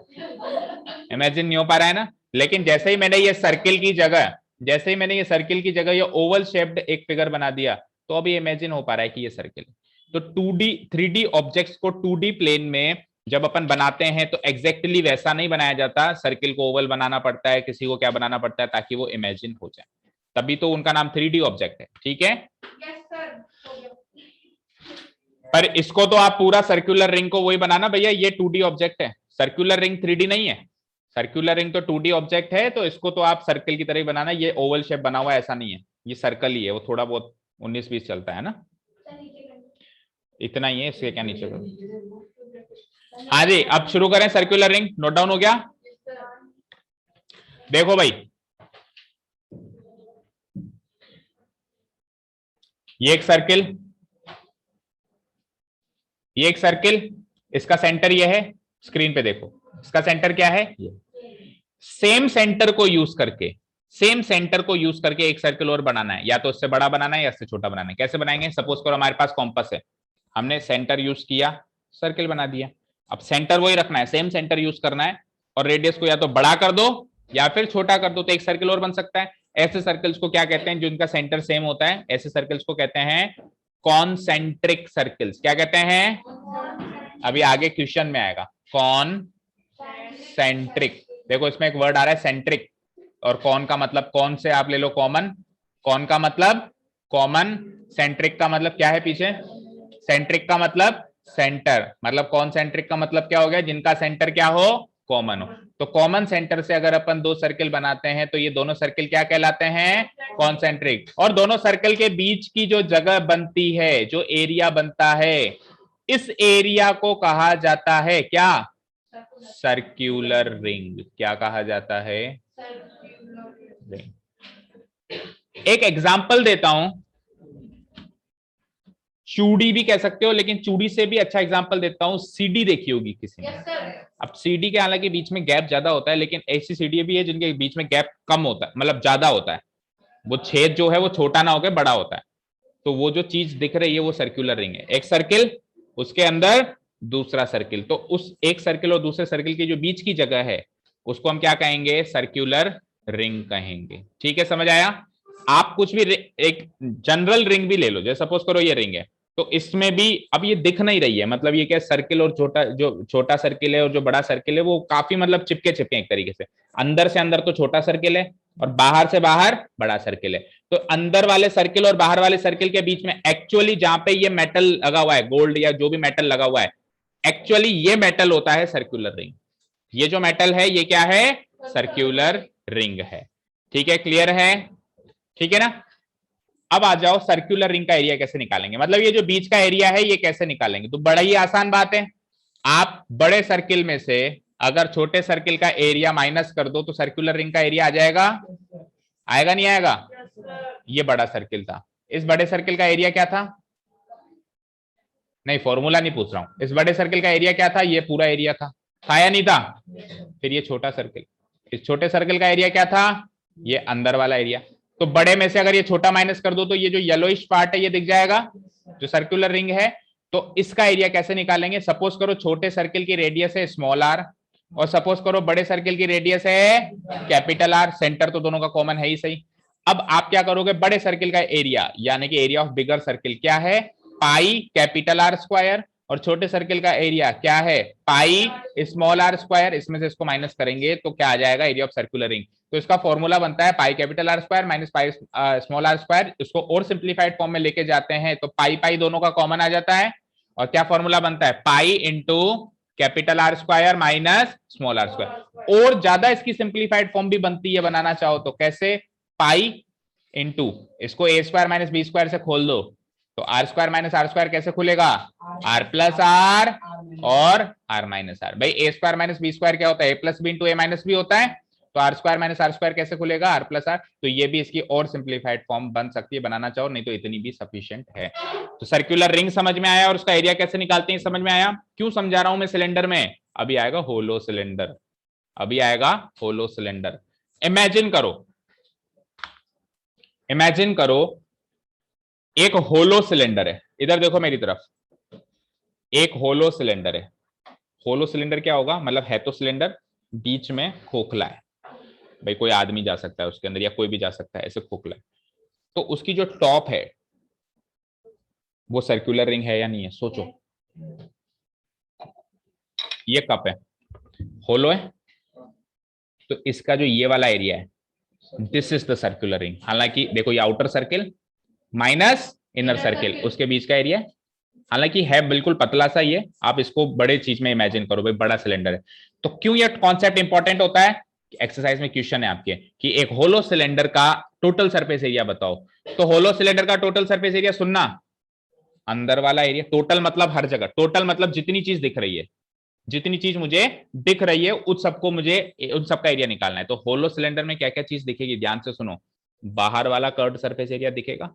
इमेजिन नहीं हो पा रहा है ना। लेकिन जैसे ही मैंने ये सर्किल की जगह, जैसे ही मैंने ये सर्किल की जगह ये ओवल शेप्ड एक फिगर बना दिया, तो अभी इमेजिन हो पा रहा है कि ये सर्किल है। तो 2D 3D ऑब्जेक्ट्स को 2D प्लेन में जब अपन बनाते हैं तो एग्जैक्टली वैसा नहीं बनाया जाता, सर्किल को ओवल बनाना पड़ता है, किसी को क्या बनाना पड़ता है ताकि वो इमेजिन हो जाए, तभी तो उनका नाम 3D ऑब्जेक्ट है, ठीक है। पर इसको तो आप पूरा सर्कुलर रिंग को वही बनाना भैया, ये 2D ऑब्जेक्ट है, सर्कुलर रिंग 3D नहीं है। सर्कुलर रिंग तो 2D ऑब्जेक्ट है, तो इसको तो आप सर्कल की तरह ही बनाना। ये ओवल शेप बना हुआ है ऐसा नहीं है, ये सर्कल ही है, वो थोड़ा बहुत 19-20 चलता है ना, इतना ही है, इसके क्या नीचे करो। हाँ जी, अब शुरू करें सर्कुलर रिंग। नोट डाउन हो गया? देखो भाई, ये एक सर्किल, ये एक सर्किल, इसका सेंटर ये है, स्क्रीन पे देखो, इसका सेंटर क्या है, ये। सेम सेंटर को यूज करके, सेम सेंटर को यूज करके एक सर्किल और बनाना है, या तो इससे बड़ा बनाना है या इससे छोटा बनाना है। कैसे बनाएंगे? सपोज करो हमारे पास कॉम्पस है, हमने सेंटर यूज किया, सर्किल बना दिया। अब सेंटर वही रखना है, सेम सेंटर यूज करना है, और रेडियस को या तो बड़ा कर दो या फिर छोटा कर दो, तो एक सर्किल और बन सकता है। ऐसे सर्कल्स को क्या कहते हैं, जिनका सेंटर सेम होता है? ऐसे सर्कल्स को कहते हैं कॉन्सेंट्रिक सर्कल्स। क्या कहते हैं? अभी आगे क्वेश्चन में आएगा, कॉन्सेंट्रिक। देखो इसमें एक वर्ड आ रहा है सेंट्रिक, और कौन का मतलब कौन से आप ले लो कॉमन, कौन का मतलब कॉमन, सेंट्रिक का मतलब क्या है पीछे, सेंट्रिक का मतलब सेंटर, मतलब कॉन्सेंट्रिक का मतलब क्या हो गया, जिनका सेंटर क्या हो, कॉमन हो। तो कॉमन सेंटर से अगर अपन दो सर्किल बनाते हैं तो ये दोनों सर्किल क्या कहलाते हैं, कॉन्सेंट्रिक। और दोनों सर्किल के बीच की जो जगह बनती है, जो एरिया बनता है, इस एरिया को कहा जाता है क्या, सर्क्यूलर रिंग। क्या कहा जाता है, रिंग। एक एग्जांपल देता हूं, चूड़ी भी कह सकते हो, लेकिन चूड़ी से भी अच्छा एग्जांपल देता हूं, सीडी देखी होगी किसी ने। अब सीडी के हालांकि बीच में गैप ज्यादा होता है, लेकिन ऐसी सीडी भी है जिनके बीच में गैप कम होता है, मतलब ज्यादा होता है, वो छेद जो है वो छोटा ना होकर बड़ा होता है। तो वो जो चीज दिख रही है वो सर्कुलर रिंग है। एक सर्किल, उसके अंदर दूसरा सर्किल, तो उस एक सर्किल और दूसरे सर्किल की जो बीच की जगह है उसको हम क्या कहेंगे? सर्कुलर रिंग कहेंगे। ठीक है, समझ आया? आप कुछ भी एक जनरल रिंग भी ले लो, जैसे सपोज करो ये रिंग है, तो इसमें भी अब ये दिख नहीं रही है, मतलब ये क्या सर्किल और छोटा, जो छोटा सर्किल है और जो बड़ा सर्किल है वो काफी मतलब चिपके चिपके एक तरीके से। अंदर से अंदर तो छोटा सर्किल है और बाहर से बाहर बड़ा सर्किल है। तो अंदर वाले सर्किल और बाहर वाले सर्किल के बीच में एक्चुअली जहां पे ये मेटल लगा हुआ है, गोल्ड या जो भी मेटल लगा हुआ है, एक्चुअली ये मेटल होता है सर्कुलर रिंग। ये जो मेटल है ये क्या है? सर्कुलर रिंग है। ठीक है, क्लियर है? ठीक है ना? अब आ जाओ सर्कुलर रिंग का एरिया कैसे निकालेंगे, मतलब ये जो बीच का एरिया है ये कैसे निकालेंगे? तो बड़ा ही आसान बात है, आप बड़े सर्किल में से अगर छोटे सर्किल का एरिया माइनस कर दो तो सर्कुलर रिंग का एरिया आ जाएगा। आएगा नहीं आएगा? ये बड़ा सर्किल था, इस बड़े सर्किल का एरिया क्या था? नहीं, फॉर्मूला नहीं पूछ रहा हूं, इस बड़े सर्किल का एरिया क्या था? ये पूरा एरिया था या नहीं था? फिर ये छोटा सर्किल, इस छोटे सर्किल का एरिया क्या था? ये अंदर वाला एरिया। तो बड़े में से अगर ये छोटा माइनस कर दो तो ये जो येलोइश पार्ट है ये दिख जाएगा, जो सर्कुलर रिंग है। तो इसका एरिया कैसे निकालेंगे? सपोज करो छोटे सर्किल की रेडियस है स्मॉल आर, और सपोज करो बड़े सर्किल की रेडियस है कैपिटल आर। सेंटर तो दोनों का कॉमन है ही सही। अब आप क्या करोगे? बड़े सर्किल का एरिया यानी कि एरिया ऑफ बिगर सर्किल क्या है? पाई कैपिटल आर स्क्वायर, और छोटे सर्किल का एरिया क्या है? Pi small R square. इसमें से इसको माइनस करेंगे तो क्या आ जाएगा? Area of circular ring. तो इसका फॉर्मूला बनता है pi capital R square minus pi small R square. इसको और सिंप्लीफाइड फॉर्म में लेके जाते हैं तो पाई पाई दोनों का कॉमन आ जाता है, और क्या फॉर्मूला बनता है? Pi into capital R square minus small R square. और ज्यादा इसकी सिंप्लीफाइड फॉर्म भी बनती है, बनाना चाहो तो कैसे? पाई इंटू इसको A square minus B square से खोल दो तो R square minus R square कैसे खुलेगा? आर प्लस आर और आर माइनस आर। भाई A square minus B square क्या होता है? A plus B into A minus B होता है। तो R square minus R square कैसे खुलेगा? R plus R. तो ये भी इसकी और सिंप्लीफाइड फॉर्म बन सकती है, बनाना चाहो, नहीं तो इतनी भी सफिशिएंट है। तो सर्कुलर रिंग समझ में आया, और उसका एरिया कैसे निकालते हैं समझ में आया। क्यों समझा रहा हूं मैं सिलेंडर में? अभी आएगा होलो सिलेंडर, अभी आएगा होलो सिलेंडर। इमेजिन करो, इमेजिन करो एक होलो सिलेंडर है, इधर देखो मेरी तरफ, एक होलो सिलेंडर है। होलो सिलेंडर क्या होगा? मतलब है तो सिलेंडर, बीच में खोखला है, भाई कोई आदमी जा सकता है उसके अंदर या कोई भी जा सकता है, ऐसे खोखला है। तो उसकी जो टॉप है वो सर्कुलर रिंग है या नहीं है? सोचो। ये कप है, होलो है, तो इसका जो ये वाला एरिया है this is the circular ring. हालांकि देखो ये outer circle minus inner circle, उसके बीच का एरिया, हालांकि है बिल्कुल पतला सा ये। आप इसको बड़े चीज में इमेजिन करो, भाई बड़ा सिलेंडर है। तो क्यों ये कॉन्सेप्ट इंपॉर्टेंट होता है? एक्सरसाइज में क्वेश्चन है आपके कि एक होलो सिलेंडर का टोटल सरफेस एरिया बताओ। तो होलो सिलेंडर का टोटल सरफेस एरिया सुनना, अंदर वाला एरिया, टोटल मतलब हर जगह, टोटल मतलब जितनी चीज दिख रही है, जितनी चीज मुझे दिख रही है उस सबको मुझे उन सबका एरिया निकालना है। तो होलो सिलेंडर में क्या क्या चीज दिखेगी? ध्यान से सुनो। बाहर वाला कर्व्ड सरफेस एरिया दिखेगा,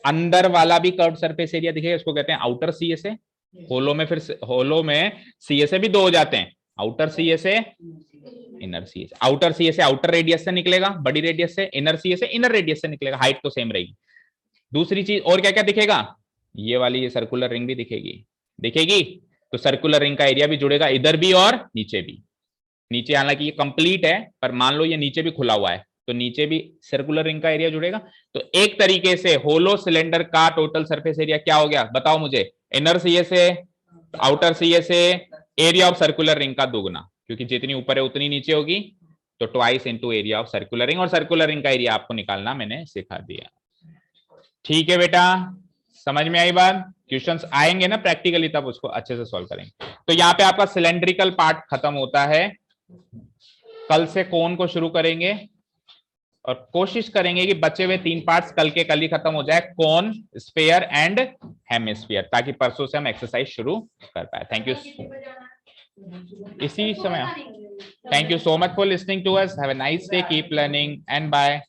अंदर वाला भी कर्व्ड सरफेस एरिया दिखेगा, इसको कहते हैं आउटर सीएसए। होलो में फिर होलो में सीएसए भी दो हो जाते हैं, outer CSA inner CSA. Outer CSA outer radius से निकलेगा, बड़ी रेडियस से, इनर सीएसए इनर रेडियस से निकलेगा, हाइट तो सेम रहेगी। दूसरी चीज और क्या क्या दिखेगा? ये वाली ये सर्कुलर रिंग भी दिखेगी, दिखेगी। तो सर्कुलर रिंग का एरिया भी जुड़ेगा इधर भी और नीचे भी। नीचे हालांकि ये कंप्लीट है, पर मान लो ये नीचे भी खुला हुआ है तो नीचे भी सर्कुलर रिंग का एरिया जुड़ेगा। तो एक तरीके से होलो सिलेंडर का टोटल सरफेस एरिया क्या हो गया? बताओ मुझे। Inner CSA outer CSA area of circular ring का दुगना, क्योंकि जितनी ऊपर है उतनी नीचे होगी, तो twice into area of circular ring. और सर्कुलर रिंग का एरिया आपको निकालना मैंने सिखा दिया। ठीक है बेटा, समझ में आई बात? क्वेश्चंस आएंगे ना प्रैक्टिकली, तब उसको अच्छे से सॉल्व करेंगे। तो यहाँ पे आपका सिलेंड्रिकल पार्ट खत्म होता है। कल से कोन को शुरू करेंगे और कोशिश करेंगे कि बचे हुए 3 पार्ट्स कल के कल ही खत्म हो जाए, कोन, स्फीयर एंड हेमिस्फीयर, ताकि परसों से हम एक्सरसाइज शुरू कर पाए। थैंक यू इसी समय। Thank you so much for listening to us. Have a nice day, keep learning and bye.